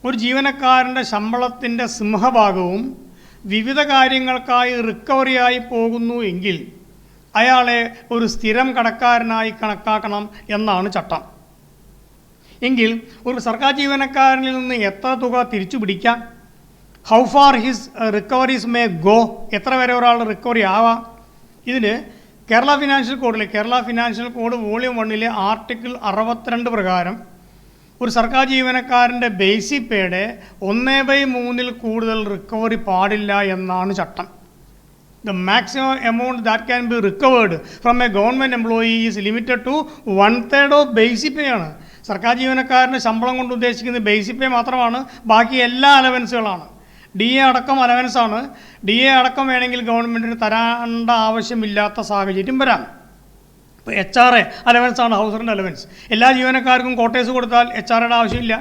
ഒരു ജീവനക്കാരൻ്റെ ശമ്പളത്തിൻ്റെ സിംഹഭാഗവും വിവിധ കാര്യങ്ങൾക്കായി റിക്കവറിയായി പോകുന്നു എങ്കിൽ അയാളെ ഒരു സ്ഥിരം കടക്കാരനായി കണക്കാക്കണം എന്നാണ് ചട്ടം. എങ്കിൽ ഒരു സർക്കാർ ജീവനക്കാരനിൽ നിന്ന് എത്ര തുക തിരിച്ചു പിടിക്കാം? How far his recoveries may go? എത്ര വരെ ഒരാൾ റിക്കവറി ആവാം? ഇതിന് Kerala financial code volume 1 article 62 പ്രകാരം ഒരു സർക്കാർ ജീവനക്കാരൻ്റെ ബേസിക് പേയുടെ 1/3 കൂടുതൽ റിക്കവറി പാടില്ല എന്നാണ് ചട്ടം. The maximum amount that can be recovered from a government employee is limited to 1/3 of basic pay ആണ്. സർക്കാർ ജീവനക്കാരൻ്റെ ശമ്പളം കൊണ്ട് ഉദ്ദേശിക്കുന്നത് ബേസിക് പേ മാത്രമാണ്. ബാക്കി എല്ലാ അലവൻസുകളാണ്. DA അടക്കം അലവൻസാണ്. DA അടക്കം വേണമെങ്കിൽ ഗവൺമെൻറ്റിന് തരേണ്ട ആവശ്യമില്ലാത്ത സാഹചര്യം വരാം. ഇപ്പോൾ HRA അലവൻസാണ്, ഹൗസ് റെൻ്റ് അലവൻസ്. എല്ലാ ജീവനക്കാർക്കും ക്വാർട്ടേഴ്സ് കൊടുത്താൽ HRAയുടെ ആവശ്യമില്ല.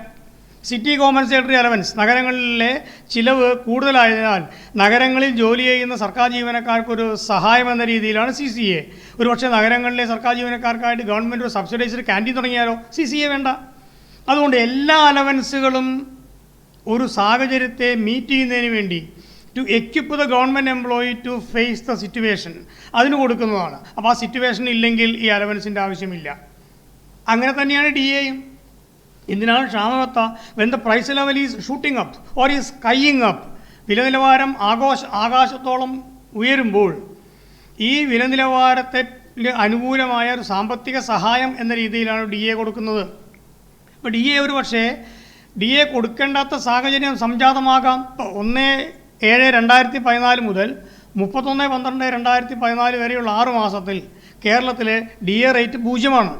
സിറ്റി കോമ്പൻസേറ്ററി അലവൻസ്, നഗരങ്ങളിലെ ചിലവ് കൂടുതലായതിനാൽ നഗരങ്ങളിൽ ജോലി ചെയ്യുന്ന സർക്കാർ ജീവനക്കാർക്കൊരു സഹായം എന്ന രീതിയിലാണ് CCA. ഒരുപക്ഷെ നഗരങ്ങളിലെ സർക്കാർ ജീവനക്കാർക്കായിട്ട് ഗവൺമെൻറ് ഒരു സബ്സിഡൈസ്ഡ് ക്യാൻറ്റീൻ തുടങ്ങിയാലോ? CCA വേണ്ട. അതുകൊണ്ട് എല്ലാ അലവൻസുകളും ഒരു സാഹചര്യത്തെ മീറ്റ് ചെയ്യുന്നതിന് വേണ്ടി to equip the government employee to face the situation അതിന് കൊടുക്കുന്നതാണ്. അപ്പോൾ ആ സിറ്റുവേഷൻ ഇല്ലെങ്കിൽ ഈ അലവൻസിൻ്റെ ആവശ്യമില്ല. അങ്ങനെ തന്നെയാണ് DAയും. എന്തിനാണ് ക്ഷാമബത്ത? When the price level is shooting up or is skying up, വില നിലവാരം ആകാശത്തോളം ഉയരുമ്പോൾ ഈ വില നിലവാരത്തിന് അനുകൂലമായ ഒരു സാമ്പത്തിക സഹായം എന്ന രീതിയിലാണ് DA കൊടുക്കുന്നത്. അപ്പോൾ DA ഒരു പക്ഷേ DA കൊടുക്കേണ്ടാത്ത സാഹചര്യം സംജാതമാകാം. 1/7/2014 മുതൽ 31/12/2014 വരെയുള്ള 6 മാസത്തിൽ കേരളത്തിലെ DA റേറ്റ് 0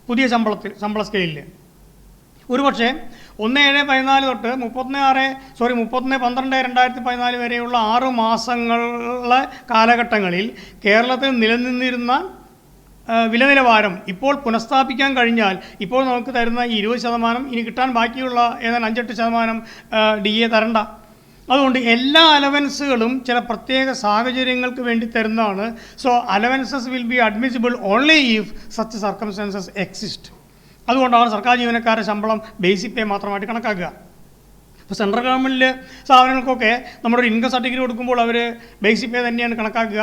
പുതിയ ശമ്പള സ്കെയിലിൽ. ഒരുപക്ഷെ 1/7/14 തൊട്ട് 31/12/2014 വരെയുള്ള 6 മാസങ്ങളിലെ കാലഘട്ടങ്ങളിൽ കേരളത്തിൽ നിലനിന്നിരുന്ന വില നിലവാരം ഇപ്പോൾ പുനഃസ്ഥാപിക്കാൻ കഴിഞ്ഞാൽ ഇപ്പോൾ നമുക്ക് തരുന്ന ഈ 20% ഇനി കിട്ടാൻ ബാക്കിയുള്ള ഏതാണ്ട് 5-8% DA തരണ്ട. അതുകൊണ്ട് എല്ലാ അലവൻസുകളും ചില പ്രത്യേക സാഹചര്യങ്ങൾക്ക് വേണ്ടി തരുന്നതാണ്. So allowances will be admissible only if such circumstances exist. അതുകൊണ്ടാണ് സർക്കാർ ജീവനക്കാരുടെ ശമ്പളം ബേസിക് പേ മാത്രമായിട്ട് കണക്കാക്കുക. ഇപ്പോൾ സെൻട്രൽ ഗവൺമെൻറ് സ്ഥാപനങ്ങൾക്കൊക്കെ നമ്മളൊരു ഇൻകം സർട്ടിഫിക്കറ്റ് കൊടുക്കുമ്പോൾ അവർ ബേസിക് പേ തന്നെയാണ് കണക്കാക്കുക.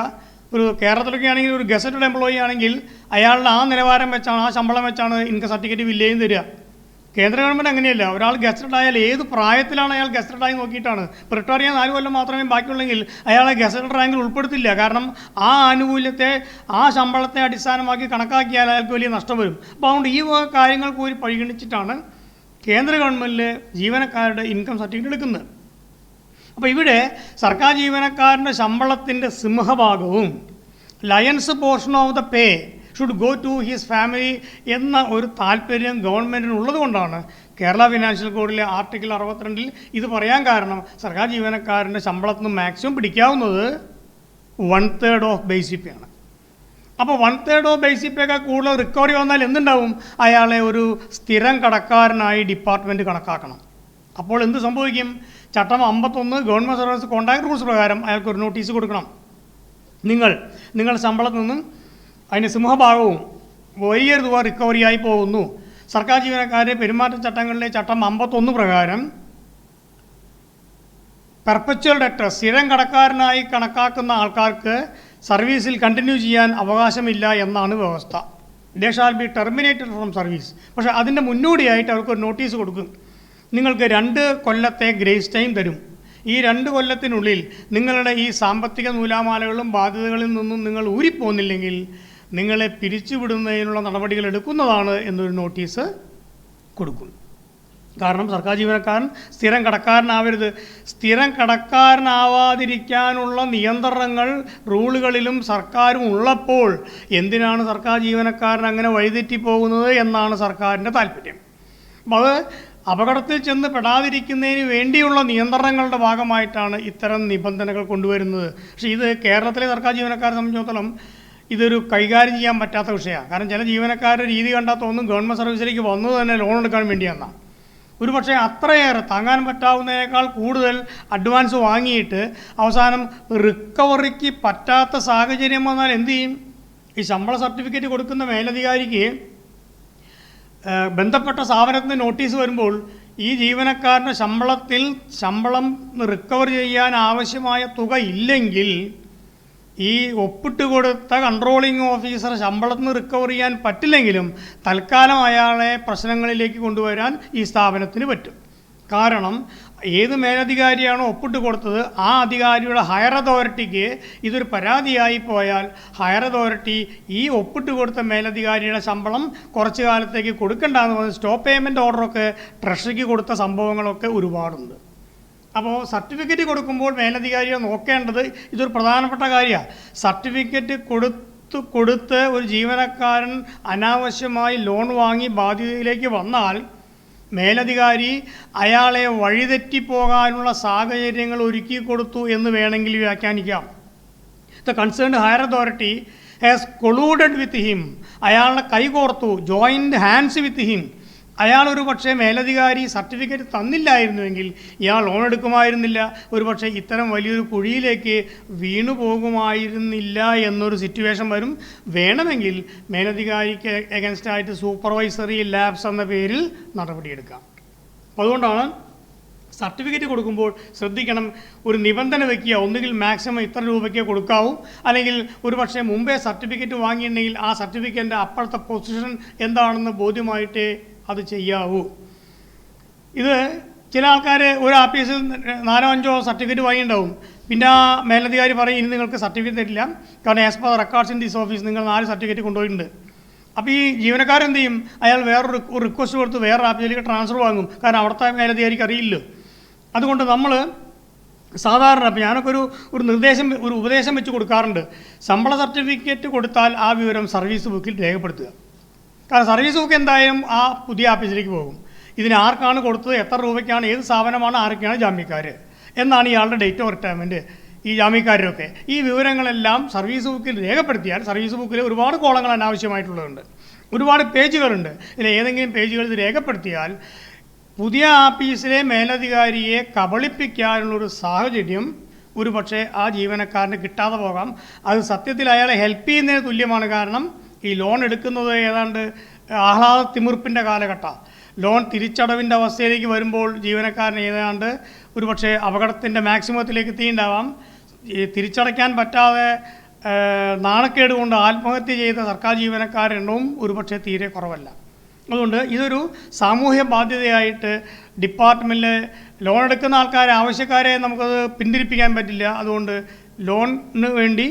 ഒരു കേരളത്തിലൊക്കെ ആണെങ്കിൽ ഒരു ഗസറ്റഡ് എംപ്ലോയി ആണെങ്കിൽ അയാളുടെ ആ നിലവാരം വെച്ചാണ്, ആ ശമ്പളം വെച്ചാണ് ഇൻകം സർട്ടിഫിക്കറ്റ് വില്ലേജ് തരിക. കേന്ദ്ര ഗവൺമെൻറ് അങ്ങനെയല്ല. ഒരാൾ ഗസറ്റഡ് ആയാൽ ഏത് പ്രായത്തിലാണ് അയാൾ ഗസറ്റഡായി നോക്കിയിട്ടാണ്. ഇപ്പോൾ റിട്ടയർ ചെയ്യാൻ 4 കൊല്ലം മാത്രമേ ബാക്കിയുള്ളെങ്കിൽ അയാളെ ഗസറ്റഡ് റാങ്കിൽ ഉൾപ്പെടുത്തില്ല. കാരണം ആ ആനുകൂല്യത്തെ, ആ ശമ്പളത്തെ അടിസ്ഥാനമാക്കി കണക്കാക്കിയാൽ അയാൾക്ക് വലിയ നഷ്ടം വരും. അപ്പോൾ അതുകൊണ്ട് ഈ കാര്യങ്ങൾ കൂടി പരിഗണിച്ചിട്ടാണ് കേന്ദ്ര ഗവൺമെൻറ്റിൽ ജീവനക്കാരുടെ ഇൻകം സർട്ടിഫിക്കറ്റ് എടുക്കുന്നത്. അപ്പോൾ ഇവിടെ സർക്കാർ ജീവനക്കാരൻ്റെ ശമ്പളത്തിൻ്റെ സിംഹഭാഗവും lion's portion of the pay should go to his family എന്ന ഒരു താല്പര്യം ഗവൺമെൻറ്റിനുള്ളത് കൊണ്ടാണ് കേരള ഫിനാൻഷ്യൽ കോഡിലെ ആർട്ടിക്കിൾ 62 ഇത് പറയാൻ കാരണം. സർക്കാർ ജീവനക്കാരൻ്റെ ശമ്പളത്തിൽ നിന്ന് മാക്സിമം പിടിക്കാവുന്നത് 1/3 ഓഫ് ബേസിക് പേ ആണ്. അപ്പോൾ 1/3 ഓഫ് ബേസിക് പേക്കാൾ കൂടുതൽ റിക്കവറി വന്നാൽ എന്തുണ്ടാവും? അയാളെ ഒരു സ്ഥിരം കടക്കാരനായി ഡിപ്പാർട്ട്മെൻറ്റ് കണക്കാക്കണം. അപ്പോൾ എന്ത് സംഭവിക്കും? ചട്ടം 51 ഗവൺമെൻറ് സർവീസ് കോൺട്രാക്ട് റൂൾസ് പ്രകാരം അയാൾക്കൊരു നോട്ടീസ് കൊടുക്കണം. നിങ്ങളുടെ ശമ്പളത്തിൽ നിന്നും അതിൻ്റെ സിംഹഭാഗവും വലിയ തുക റിക്കവറിയായി പോകുന്നു. സർക്കാർ ജീവനക്കാരെ പെരുമാറ്റച്ചട്ടങ്ങളിലെ ചട്ടം 51 പ്രകാരം പെർപ്പച്വൽ ഡെറ്റർ, സ്ഥിരം കടക്കാരനായി കണക്കാക്കുന്ന ആൾക്കാർക്ക് സർവീസിൽ കണ്ടിന്യൂ ചെയ്യാൻ അവകാശമില്ല എന്നാണ് വ്യവസ്ഥ. They shall be terminated from service. പക്ഷേ അതിൻ്റെ മുന്നോടിയായിട്ട് അവർക്കൊരു നോട്ടീസ് കൊടുക്കും. നിങ്ങൾക്ക് 2 കൊല്ലത്തെ ഗ്രേസ് ടൈം തരും. ഈ 2 കൊല്ലത്തിനുള്ളിൽ നിങ്ങളുടെ ഈ സാമ്പത്തിക നൂലാമാലകളും ബാധ്യതകളിൽ നിന്നും നിങ്ങൾ ഊരിപ്പോന്നില്ലെങ്കിൽ നിങ്ങളെ പിരിച്ചുവിടുന്നതിനുള്ള നടപടികൾ എടുക്കുന്നതാണ് എന്നൊരു നോട്ടീസ് കൊടുക്കും. കാരണം സർക്കാർ ജീവനക്കാരൻ സ്ഥിരം കടക്കാരനാവരുത്. സ്ഥിരം കടക്കാരനാവാതിരിക്കാനുള്ള നിയന്ത്രണങ്ങൾ റൂളുകളിലും സർക്കാരും ഉള്ളപ്പോൾ എന്തിനാണ് സർക്കാർ ജീവനക്കാരൻ അങ്ങനെ വഴിതെറ്റിപ്പോകുന്നത് എന്നാണ് സർക്കാരിൻ്റെ താല്പര്യം. അപ്പോൾ അത് അപകടത്തിൽ ചെന്ന് പെടാതിരിക്കുന്നതിന് വേണ്ടിയുള്ള നിയന്ത്രണങ്ങളുടെ ഭാഗമായിട്ടാണ് ഇത്തരം നിബന്ധനകൾ കൊണ്ടുവരുന്നത്. പക്ഷേ ഇത് കേരളത്തിലെ സർക്കാർ ജീവനക്കാരെ സംബന്ധിച്ചിടത്തോളം ഇതൊരു കൈകാര്യം ചെയ്യാൻ പറ്റാത്ത വിഷയമാണ്. കാരണം ചില ജീവനക്കാരുടെ രീതി കണ്ടാൽ തോന്നും ഗവൺമെൻറ് സർവീസിലേക്ക് വന്നത് തന്നെ ലോൺ എടുക്കാൻ വേണ്ടിയെന്നാണ്. ഒരു പക്ഷേ അത്രയേറെ താങ്ങാൻ പറ്റാവുന്നതിനേക്കാൾ കൂടുതൽ അഡ്വാൻസ് വാങ്ങിയിട്ട് അവസാനം റിക്കവറിക്ക് പറ്റാത്ത സാഹചര്യം വന്നാൽ എന്തു ചെയ്യും? ഈ ശമ്പള സർട്ടിഫിക്കറ്റ് കൊടുക്കുന്ന മേലധികാരിക്ക് ബന്ധപ്പെട്ട സ്ഥാപനത്തിന് നോട്ടീസ് വരുമ്പോൾ ഈ ജീവനക്കാരൻ്റെ ശമ്പളം റിക്കവർ ചെയ്യാൻ ആവശ്യമായ തുക ഇല്ലെങ്കിൽ ഈ ഒപ്പിട്ട് കൊടുത്ത കൺട്രോളിംഗ് ഓഫീസർ ശമ്പളത്തിൽ നിന്ന് റിക്കവർ ചെയ്യാൻ പറ്റില്ലെങ്കിലും തൽക്കാലം അയാളെ പ്രശ്നങ്ങളിലേക്ക് കൊണ്ടുവരാൻ ഈ സ്ഥാപനത്തിന് പറ്റും. കാരണം ഏത് മേലധികാരിയാണോ ഒപ്പിട്ട് കൊടുത്തത് ആ അധികാരിയുടെ ഹയർ അതോറിറ്റിക്ക് ഇതൊരു പരാതിയായി പോയാൽ ഹയർ അതോറിറ്റി ഈ ഒപ്പിട്ട് കൊടുത്ത മേലധികാരിയുടെ ശമ്പളം കുറച്ച് കാലത്തേക്ക് കൊടുക്കേണ്ടെന്ന് പറഞ്ഞ് സ്റ്റോപ്പ് പേയ്മെൻറ്റ് ഓർഡറൊക്കെ ട്രഷറിക്ക് കൊടുത്ത സംഭവങ്ങളൊക്കെ ഒരുപാടുണ്ട്. അപ്പോൾ സർട്ടിഫിക്കറ്റ് കൊടുക്കുമ്പോൾ മേലധികാരിയെ നോക്കേണ്ടത് ഇതൊരു പ്രധാനപ്പെട്ട കാര്യമാണ്. സർട്ടിഫിക്കറ്റ് കൊടുത്ത് ഒരു ജീവനക്കാരൻ അനാവശ്യമായി ലോൺ വാങ്ങി ബാധ്യതയിലേക്ക് വന്നാൽ മേലധികാരി അയാളെ വഴിതെറ്റിപ്പോകാനുള്ള സാഹചര്യങ്ങൾ ഒരുക്കി കൊടുത്തു എന്ന് വേണമെങ്കിൽ വ്യാഖ്യാനിക്കാം. The concerned higher authority has colluded with him, അയാളുടെ കൈകോർത്തു, ജോയിൻഡ് ഹാൻഡ്സ് വിത്ത് ഹിം, അയാൾ ഒരു പക്ഷേ മേലധികാരി സർട്ടിഫിക്കറ്റ് തന്നില്ലായിരുന്നുവെങ്കിൽ ഇയാൾ ലോൺ എടുക്കുമായിരുന്നില്ല, ഒരു പക്ഷേ ഇത്തരം വലിയൊരു കുഴിയിലേക്ക് വീണു പോകുമായിരുന്നില്ല എന്നൊരു സിറ്റുവേഷൻ വരും. വേണമെങ്കിൽ മേലധികാരിക്ക് എഗൻസ്റ്റായിട്ട് സൂപ്പർവൈസറി ലാബ്സ് എന്ന പേരിൽ നടപടിയെടുക്കാം. അപ്പോൾ അതുകൊണ്ടാണ് സർട്ടിഫിക്കറ്റ് കൊടുക്കുമ്പോൾ ശ്രദ്ധിക്കണം, ഒരു നിബന്ധന വയ്ക്കുക, ഒന്നുകിൽ മാക്സിമം ഇത്ര രൂപയ്ക്ക് കൊടുക്കാവൂ, അല്ലെങ്കിൽ ഒരു പക്ഷേ മുമ്പേ സർട്ടിഫിക്കറ്റ് വാങ്ങിയിട്ടുണ്ടെങ്കിൽ ആ സർട്ടിഫിക്കറ്റിൻ്റെ അപ്പോഴത്തെ പൊസിഷൻ എന്താണെന്ന് ബോധ്യമായിട്ടേ അത് ചെയ്യാവൂ. ഇത് ചില ആൾക്കാർ ഒരു ആഫീസിൽ 4-5 സർട്ടിഫിക്കറ്റ് വാങ്ങിയിട്ടുണ്ടാവും. പിന്നെ ആ മേലധികാരി പറയും ഇനി നിങ്ങൾക്ക് സർട്ടിഫിക്കറ്റ് തരില്ല, കാരണം as per records in this office നിങ്ങൾ 4 സർട്ടിഫിക്കറ്റ് കൊണ്ടുപോയിട്ടുണ്ട്. അപ്പോൾ ഈ ജീവനക്കാരെന്ത് ചെയ്യും? അയാൾ വേറൊരു റിക്വസ്റ്റ് കൊടുത്ത് വേറെ ആഫീസിലേക്ക് ട്രാൻസ്ഫർ വാങ്ങും, കാരണം അവിടുത്തെ മേലധികാരിക്ക് അറിയില്ല. അതുകൊണ്ട് നമ്മൾ സാധാരണ ഇപ്പോൾ ഞാനൊക്കെ ഒരു ഉപദേശം വെച്ച് കൊടുക്കാറുണ്ട്. ശമ്പള സർട്ടിഫിക്കറ്റ് കൊടുത്താൽ ആ വിവരം സർവീസ് ബുക്കിൽ രേഖപ്പെടുത്തുക. കാരണം സർവീസ് ബുക്ക് എന്തായാലും ആ പുതിയ ഓഫീസിലേക്ക് പോകും. ഇതിന് ആർക്കാണ് കൊടുത്തത്, എത്ര രൂപയ്ക്കാണ്, ഏത് സ്ഥാപനമാണ്, ആരൊക്കെയാണ് ജാമ്യക്കാർ എന്നാണ് ഇയാളുടെ ഡേറ്റ് ഓഫ് റിട്ടയർമെൻറ്റ്, ഈ ജാമ്യക്കാരൊക്കെ. ഈ വിവരങ്ങളെല്ലാം സർവീസ് ബുക്കിൽ രേഖപ്പെടുത്തിയാൽ, സർവീസ് ബുക്കിൽ ഒരുപാട് കോളങ്ങൾ അനാവശ്യമായിട്ടുള്ളതുണ്ട്, ഒരുപാട് പേജുകളുണ്ട്. ഇതിൽ ഏതെങ്കിലും പേജുകൾ ഇത് രേഖപ്പെടുത്തിയാൽ പുതിയ ഓഫീസിലെ മേലധികാരിയെ കബളിപ്പിക്കാനുള്ളൊരു സാഹചര്യം ഒരു പക്ഷേ ആ ജീവനക്കാരന് കിട്ടാതെ പോകാം. അത് സത്യത്തിൽ അയാളെ ഹെൽപ്പ് ചെയ്യുന്നതിന് തുല്യമാണ്. കാരണം ഈ ലോൺ എടുക്കുന്നത് ഏതാണ്ട് ആഹ്ലാദ തിമിർപ്പിൻ്റെ കാലഘട്ടം. ലോൺ തിരിച്ചടവിൻ്റെ അവസ്ഥയിലേക്ക് വരുമ്പോൾ ജീവനക്കാരൻ ഏതാണ്ട് ഒരു പക്ഷേ അപകടത്തിൻ്റെ മാക്സിമത്തിലേക്ക് എത്തിയിട്ടുണ്ടാവാം. തിരിച്ചടയ്ക്കാൻ പറ്റാതെ നാണക്കേട് കൊണ്ട് ആത്മഹത്യ ചെയ്ത സർക്കാർ ജീവനക്കാരുടെ എണ്ണവും ഒരു പക്ഷേ തീരെ കുറവല്ല. അതുകൊണ്ട് ഇതൊരു സാമൂഹ്യ ബാധ്യതയായിട്ട് ഡിപ്പാർട്ട്മെൻറ്റിൽ ലോൺ എടുക്കുന്ന ആൾക്കാരെ, ആവശ്യക്കാരെ നമുക്കത് പിന്തിരിപ്പിക്കാൻ പറ്റില്ല. അതുകൊണ്ട് ലോണിന് വേണ്ടി,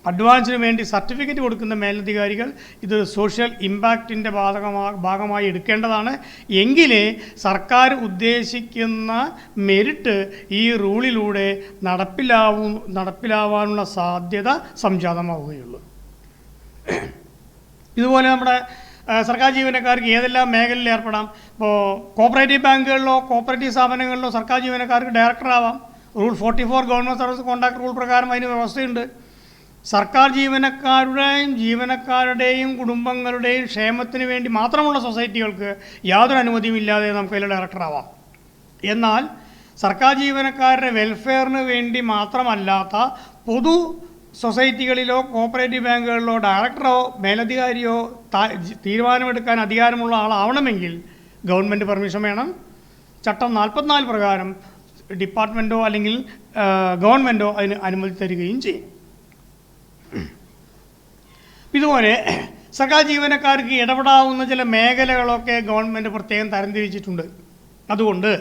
അഡ്വാൻസിന് വേണ്ടി സർട്ടിഫിക്കറ്റ് കൊടുക്കുന്ന മേലധികാരികൾ ഇത് സോഷ്യൽ ഇമ്പാക്റ്റിൻ്റെ ഭാഗമായി എടുക്കേണ്ടതാണ്. എങ്കിലേ സർക്കാർ ഉദ്ദേശിക്കുന്ന മെരിറ്റ് ഈ റൂളിലൂടെ നടപ്പിലാവാനുള്ള സാധ്യത സംജാതമാവുകയുള്ളൂ. ഇതുപോലെ നമ്മുടെ സർക്കാർ ജീവനക്കാർക്ക് ഏതെല്ലാം മേഖലയിൽ ഏർപ്പെടാം? ഇപ്പോൾ കോപ്പറേറ്റീവ് ബാങ്കുകളിലോ കോപ്പറേറ്റീവ് സ്ഥാപനങ്ങളിലോ സർക്കാർ ജീവനക്കാർക്ക് ഡയറക്ടറാവാം. Rule 44 government service contract rule പ്രകാരം അതിന് വ്യവസ്ഥയുണ്ട്. സർക്കാർ ജീവനക്കാരുടെയും കുടുംബങ്ങളുടെയും ക്ഷേമത്തിന് വേണ്ടി മാത്രമുള്ള സൊസൈറ്റികൾക്ക് യാതൊരു അനുമതിയും ഇല്ലാതെ നമുക്ക് അതിൽ ഡയറക്ടറാവാം. എന്നാൽ സർക്കാർ ജീവനക്കാരുടെ വെൽഫെയറിന് വേണ്ടി മാത്രമല്ലാത്ത പൊതു സൊസൈറ്റികളിലോ കോപ്പറേറ്റീവ് ബാങ്കുകളിലോ ഡയറക്ടറോ മേലധികാരിയോ തീരുമാനമെടുക്കാൻ അധികാരമുള്ള ആളാവണമെങ്കിൽ ഗവൺമെൻറ് പെർമിഷൻ വേണം. ചട്ടം 44 പ്രകാരം ഡിപ്പാർട്ട്മെൻറ്റോ അല്ലെങ്കിൽ ഗവൺമെൻറ്റോ അതിന് അനുമതി തരികയും ചെയ്യും. ഇതുപോലെ സർക്കാർ ജീവനക്കാർക്ക് ഇടപെടാവുന്ന ചില മേഖലകളൊക്കെ ഗവൺമെൻറ് പ്രത്യേകം തരംതിരിച്ചിട്ടുണ്ട്. അതുകൊണ്ട്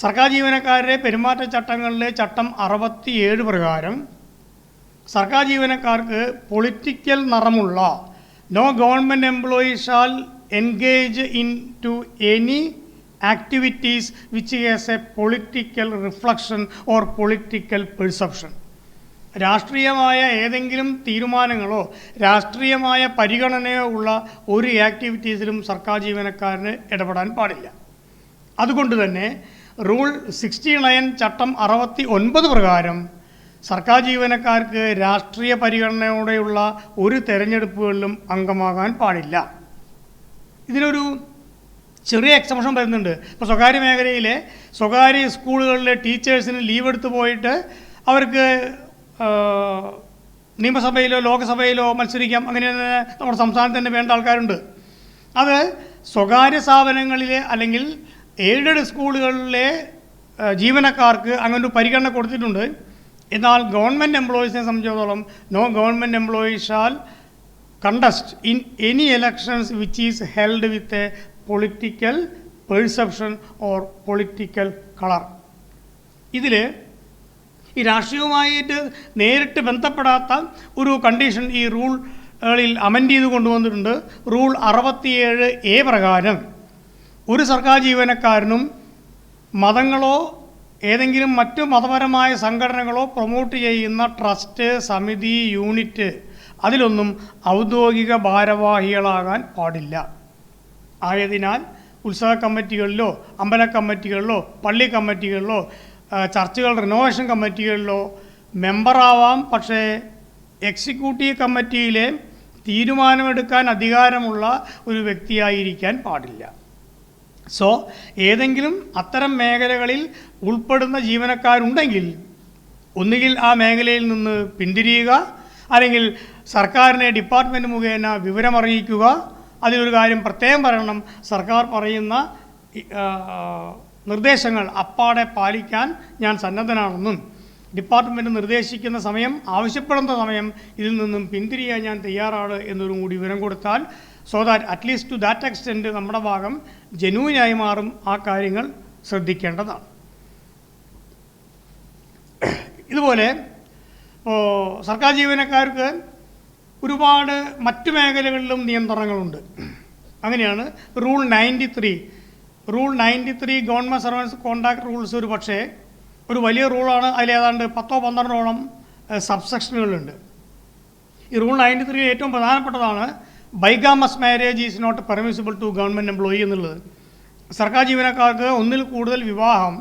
സർക്കാർ ജീവനക്കാരുടെ പെരുമാറ്റച്ചട്ടങ്ങളിലെ ചട്ടം 67 പ്രകാരം സർക്കാർ ജീവനക്കാർക്ക് പൊളിറ്റിക്കൽ നിറമുള്ള no government employee shall engage in to any activities which has a political reflection or political perception. രാഷ്ട്രീയമായ ഏതെങ്കിലും തീരുമാനങ്ങളോ രാഷ്ട്രീയമായ പരിഗണനയോ ഉള്ള ഒരു ആക്ടിവിറ്റീസിലും സർക്കാർ ജീവനക്കാരന് ഇടപെടാൻ പാടില്ല. അതുകൊണ്ട് തന്നെ റൂൾ 69 ചട്ടം 69 പ്രകാരം സർക്കാർ ജീവനക്കാർക്ക് രാഷ്ട്രീയ പരിഗണനയോടെയുള്ള ഒരു തെരഞ്ഞെടുപ്പുകളിലും അംഗമാകാൻ പാടില്ല. ഇതിനൊരു ചെറിയ എക്സംഷൻ വരുന്നുണ്ട്. ഇപ്പോൾ സ്വകാര്യ മേഖലയിലെ സ്വകാര്യ സ്കൂളുകളിലെ ടീച്ചേഴ്സിന് ലീവ് എടുത്ത് പോയിട്ട് അവർക്ക് നിയമസഭയിലോ ലോകസഭയിലോ മത്സരിക്കാം. അങ്ങനെ നമ്മുടെ സംസ്ഥാനത്ത് തന്നെ വേണ്ട ആൾക്കാരുണ്ട്. അത് സ്വകാര്യ സ്ഥാപനങ്ങളിലെ അല്ലെങ്കിൽ എയ്ഡഡ് സ്കൂളുകളിലെ ജീവനക്കാർക്ക് അങ്ങനെ ഒരു പരിഗണന കൊടുത്തിട്ടുണ്ട്. എന്നാൽ ഗവൺമെൻറ് എംപ്ലോയീസിനെ സംബന്ധിച്ചിടത്തോളം no government employee shall contest in any elections which is held with a political perception or political colour. ഇതിൽ ഈ രാഷ്ട്രീയവുമായിട്ട് നേരിട്ട് ബന്ധപ്പെടാത്ത ഒരു കണ്ടീഷൻ ഈ റൂളിൽ അമെൻഡ് ചെയ്ത് കൊണ്ടുവന്നിട്ടുണ്ട്. റൂൾ 67A പ്രകാരം ഒരു സർക്കാർ ജീവനക്കാരനും മതങ്ങളോ ഏതെങ്കിലും മറ്റു മതപരമായ സംഘടനകളോ പ്രൊമോട്ട് ചെയ്യുന്ന ട്രസ്റ്റ്, സമിതി, യൂണിറ്റ് അതിലൊന്നും ഔദ്യോഗിക ഭാരവാഹികളാകാൻ പാടില്ല. ആയതിനാൽ ഉത്സവ കമ്മിറ്റികളിലോ അമ്പല കമ്മിറ്റികളിലോ പള്ളി കമ്മിറ്റികളിലോ ചർച്ചുകൾ റിനോവേഷൻ കമ്മിറ്റികളിലോ മെമ്പറാവാം. പക്ഷേ എക്സിക്യൂട്ടീവ് സോ ഏതെങ്കിലും അത്തരം മേഖലകളിൽ ഉൾപ്പെടുന്ന ജീവനക്കാരുണ്ടെങ്കിൽ ഒന്നുകിൽ ആ മേഖലയിൽ നിന്ന് പിന്തിരിയുക, അല്ലെങ്കിൽ സർക്കാരിനെ ഡിപ്പാർട്ട്മെൻറ്റ് മുഖേന വിവരമറിയിക്കുക. അതിലൊരു കാര്യം പ്രത്യേകം പറയണം, സർക്കാർ പറയുന്ന നിർദ്ദേശങ്ങൾ അപ്പാടെ പാലിക്കാൻ ഞാൻ സന്നദ്ധനാണെന്നും ഡിപ്പാർട്ട്മെൻറ്റ് നിർദ്ദേശിക്കുന്ന സമയം, ആവശ്യപ്പെടുന്ന സമയം ഇതിൽ നിന്നും പിന്തിരിയാൻ ഞാൻ തയ്യാറാണ് എന്നൊരു കൂടി വിവരം കൊടുത്താൽ, so that at least two that extent നമ്മുടെ ഭാഗം ജെന്യൂനായി മാറും. ആ കാര്യങ്ങൾ ശ്രദ്ധിക്കേണ്ടതാണ്. ഇതുപോലെ സർക്കാർ ജീവനക്കാർക്ക് ഒരുപാട് മറ്റു മേഖലകളിലും നിയന്ത്രണങ്ങളുണ്ട്. അങ്ങനെയാണ് rule 93 government servants contract rules ഒരു പക്ഷേ ഒരു വലിയ റൂളാണ്. അതിലേതാണ്ട് 10-12ഓളം സബ്സെക്ഷനുകളുണ്ട്. ഈ റൂൾ 93 ഏറ്റവും പ്രധാനപ്പെട്ടതാണ് bigamous marriage is not permissible to government employee എന്നുള്ളത്. സർക്കാർ ജീവനക്കാർക്ക് ഒന്നിൽ കൂടുതൽ വിവാഹം,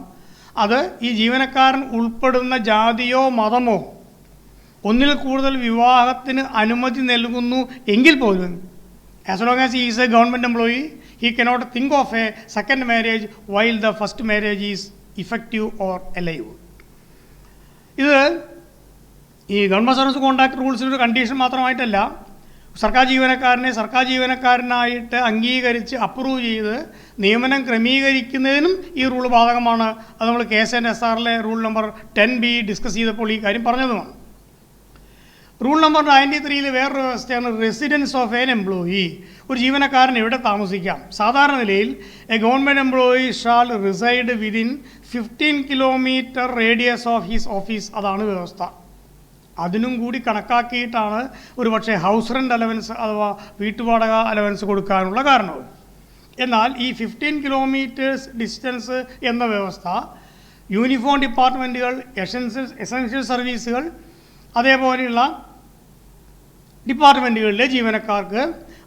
അത് ഈ ജീവനക്കാരൻ ഉൾപ്പെടുന്ന ജാതിയോ മതമോ ഒന്നിൽ കൂടുതൽ വിവാഹത്തിന് അനുമതി നൽകുന്നു എങ്കിൽ പോലും, as long as he is A government employee, he cannot think of A second marriage while the first marriage is effective or alive. ഇത് ഈ ഗവൺമെൻറ് സർവീസ് കോൺട്രാക്ട് റൂൾസിനൊരു കണ്ടീഷൻ മാത്രമായിട്ടല്ല, സർക്കാർ ജീവനക്കാരനായിട്ട് അംഗീകരിച്ച് അപ്രൂവ് ചെയ്ത് നിയമനം ക്രമീകരിക്കുന്നതിനും ഈ റൂൾ ബാധകമാണ്. അത് നമ്മൾ KSNSRലെ റൂൾ നമ്പർ 10B ഡിസ്കസ് ചെയ്തപ്പോൾ ഈ കാര്യം പറഞ്ഞതുമാണ്. റൂൾ നമ്പർ 93 വേറൊരു വ്യവസ്ഥയാണ് റെസിഡൻസ് ഓഫ് എൻ എംപ്ലോയി. ഒരു ജീവനക്കാരൻ എവിടെ താമസിക്കാം? സാധാരണ നിലയിൽ a government employee shall reside within 15 kilometre radius of his office. അതാണ് വ്യവസ്ഥ. അതിനും കൂടി കണക്കാക്കിയിട്ടാണ് ഒരു പക്ഷേ ഹൗസ് റെൻ്റ് അലവൻസ് അഥവാ വീട്ടുവാടക അലവൻസ് കൊടുക്കാനുള്ള കാരണവും. എന്നാൽ ഈ 15 കിലോമീറ്റേഴ്സ് ഡിസ്റ്റൻസ് എന്ന വ്യവസ്ഥ യൂണിഫോം ഡിപ്പാർട്ട്മെൻറ്റുകൾ, എസൻഷ്യൽ സർവീസുകൾ, അതേപോലെയുള്ള ഡിപ്പാർട്ട്മെൻറ്റുകളിലെ ജീവനക്കാർക്ക്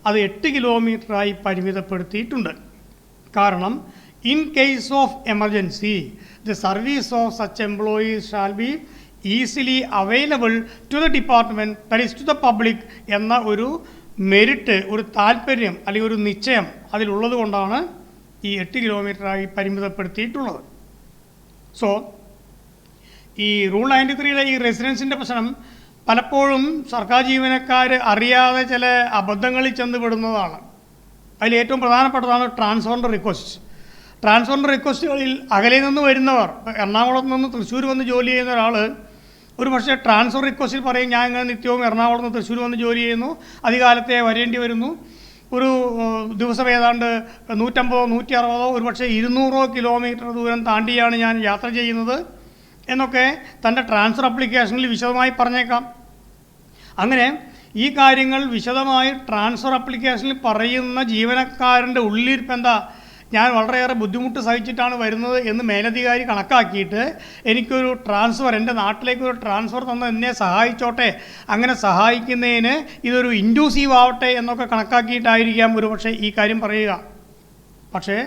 അത് 8 കിലോമീറ്ററായി പരിമിതപ്പെടുത്തിയിട്ടുണ്ട്. കാരണം in case of emergency the service of such employees shall be easily available to the department, that is to the public എന്ന ഒരു മെരിറ്റ്, ഒരു താല്പര്യം അല്ലെങ്കിൽ ഒരു നിശ്ചയം അതിലുള്ളത് കൊണ്ടാണ് ഈ 8 കിലോമീറ്ററായി പരിമിതപ്പെടുത്തിയിട്ടുള്ളത്. സോ ഈ റൂൾ 93ലെ ഈ റെസിഡൻസിൻ്റെ പ്രശ്നം പലപ്പോഴും സർക്കാർ ജീവനക്കാർ അറിയാതെ ചില അബദ്ധങ്ങളിൽ ചെന്ന് പെടുന്നതാണ്. അതിൽ ഏറ്റവും പ്രധാനപ്പെട്ടതാണ് ട്രാൻസ്ഫറിൻ്റെ റിക്വസ്റ്റ്. ട്രാൻസ്ഫറിൻ്റെ റിക്വസ്റ്റുകളിൽ അകലെ നിന്ന് വരുന്നവർ, എറണാകുളത്ത് നിന്ന് തൃശ്ശൂർ വന്ന് ജോലി ചെയ്യുന്ന ഒരാൾ ഒരു പക്ഷേ ട്രാൻസ്ഫർ റിക്വസ്റ്റിൽ പറയും ഞാൻ ഇങ്ങനെ നിത്യവും എറണാകുളത്ത് നിന്ന് തൃശ്ശൂർ വന്ന് ജോലി ചെയ്യുന്നു, അധികാലത്തെ വരേണ്ടി വരുന്നു, ഒരു ദിവസം ഏതാണ്ട് 150-160 ഒരു പക്ഷേ 200 കിലോമീറ്റർ ദൂരം താണ്ടിയാണ് ഞാൻ യാത്ര ചെയ്യുന്നത് എന്നൊക്കെ തൻ്റെ ട്രാൻസ്ഫർ അപ്ലിക്കേഷനിൽ വിശദമായി പറഞ്ഞേക്കാം. അങ്ങനെ ഈ കാര്യങ്ങൾ വിശദമായി ട്രാൻസ്ഫർ അപ്ലിക്കേഷനിൽ പറയുന്ന ജീവനക്കാരൻ്റെ ഉള്ളിലിരിപ്പ് എന്താ, ഞാൻ വളരെയേറെ ബുദ്ധിമുട്ട് സഹിച്ചിട്ടാണ് വരുന്നത് എന്ന് മേലധികാരി കണക്കാക്കിയിട്ട് എനിക്കൊരു ട്രാൻസ്ഫർ, എൻ്റെ നാട്ടിലേക്കൊരു ട്രാൻസ്ഫർ തന്ന് എന്നെ സഹായിച്ചോട്ടെ, അങ്ങനെ സഹായിക്കുന്നതിന് ഇതൊരു ഇൻഡ്യൂസീവ് ആവട്ടെ എന്നൊക്കെ കണക്കാക്കിയിട്ടായിരിക്കാം ഒരു പക്ഷേ ഈ കാര്യം പറയുക. പക്ഷേ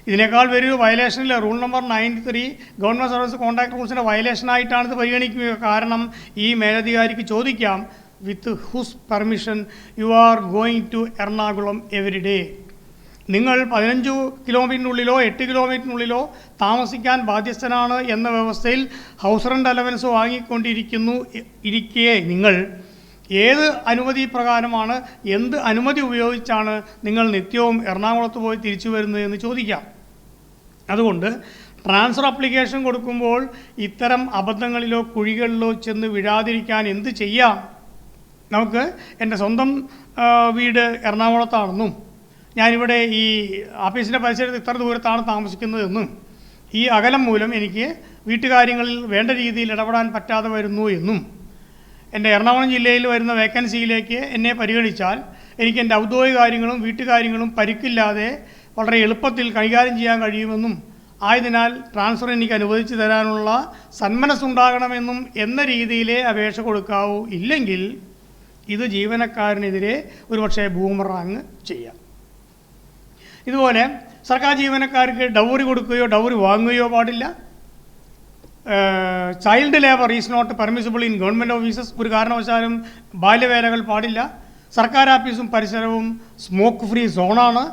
ഇതിനേക്കാൾ വലിയൊരു വയലേഷനിൽ rule number 93 government service contract റൂൾസിൻ്റെ വയലേഷനായിട്ടാണ് ഇത് പരിഗണിക്കുക. കാരണം ഈ മേലധികാരിക്ക് ചോദിക്കാം, with whose permission you are going to Ernakulam every day. നിങ്ങൾ 15 കിലോമീറ്ററിനുള്ളിലോ 8 കിലോമീറ്ററിനുള്ളിലോ താമസിക്കാൻ ബാധ്യസ്ഥനാണ് എന്ന വ്യവസ്ഥയിൽ ഹൗസ് റെൻ്റ് അലവൻസ് ഇരിക്കെ നിങ്ങൾ ഏത് അനുമതി പ്രകാരമാണ്, എന്ത് അനുമതി ഉപയോഗിച്ചാണ് നിങ്ങൾ നിത്യവും എറണാകുളത്ത് പോയി തിരിച്ചു വരുന്നത് എന്ന് ചോദിക്കാം. അതുകൊണ്ട് ട്രാൻസ്ഫർ അപ്ലിക്കേഷൻ കൊടുക്കുമ്പോൾ ഇത്തരം അബദ്ധങ്ങളിലോ കുഴികളിലോ ചെന്ന് വീഴാതിരിക്കാൻ എന്ത് ചെയ്യാം? നമുക്ക് എൻ്റെ സ്വന്തം വീട് എറണാകുളത്താണെന്നും ഞാനിവിടെ ഈ ഓഫീസിൻ്റെ പരിസരത്ത് ഇത്ര ദൂരത്താണ് താമസിക്കുന്നതെന്നും ഈ അകലം മൂലം എനിക്ക് വീട്ടുകാര്യങ്ങളിൽ വേണ്ട രീതിയിൽ ഇടപെടാൻ പറ്റാതെ വരുന്നു എന്നും എൻ്റെ എറണാകുളം ജില്ലയിൽ വരുന്ന വേക്കൻസിയിലേക്ക് എന്നെ പരിഗണിച്ചാൽ എനിക്ക് എൻ്റെ ഔദ്യോഗിക കാര്യങ്ങളും വീട്ടുകാര്യങ്ങളും പരിക്കില്ലാതെ വളരെ എളുപ്പത്തിൽ കൈകാര്യം ചെയ്യാൻ കഴിയുമെന്നും ആയതിനാൽ ട്രാൻസ്ഫർ എനിക്ക് അനുവദിച്ചു തരാനുള്ള സന്മനസ്സുണ്ടാകണമെന്നും എന്ന രീതിയിലേ അപേക്ഷ കൊടുക്കാവൂ. ഇല്ലെങ്കിൽ ഇത് ജീവനക്കാരനെതിരെ ഒരുപക്ഷെ ബൂമറാങ് ചെയ്യാം. ഇതുപോലെ സർക്കാർ ജീവനക്കാർക്ക് ഡൗറി കൊടുക്കുകയോ ഡൗറി വാങ്ങുകയോ പാടില്ല. Child labour is not permissible in government offices. ഒരു കാരണവശാലും ബാല്യവേലകൾ പാടില്ല. സർക്കാർ ഓഫീസും പരിസരവും സ്മോക്ക് ഫ്രീ സോണാണ്.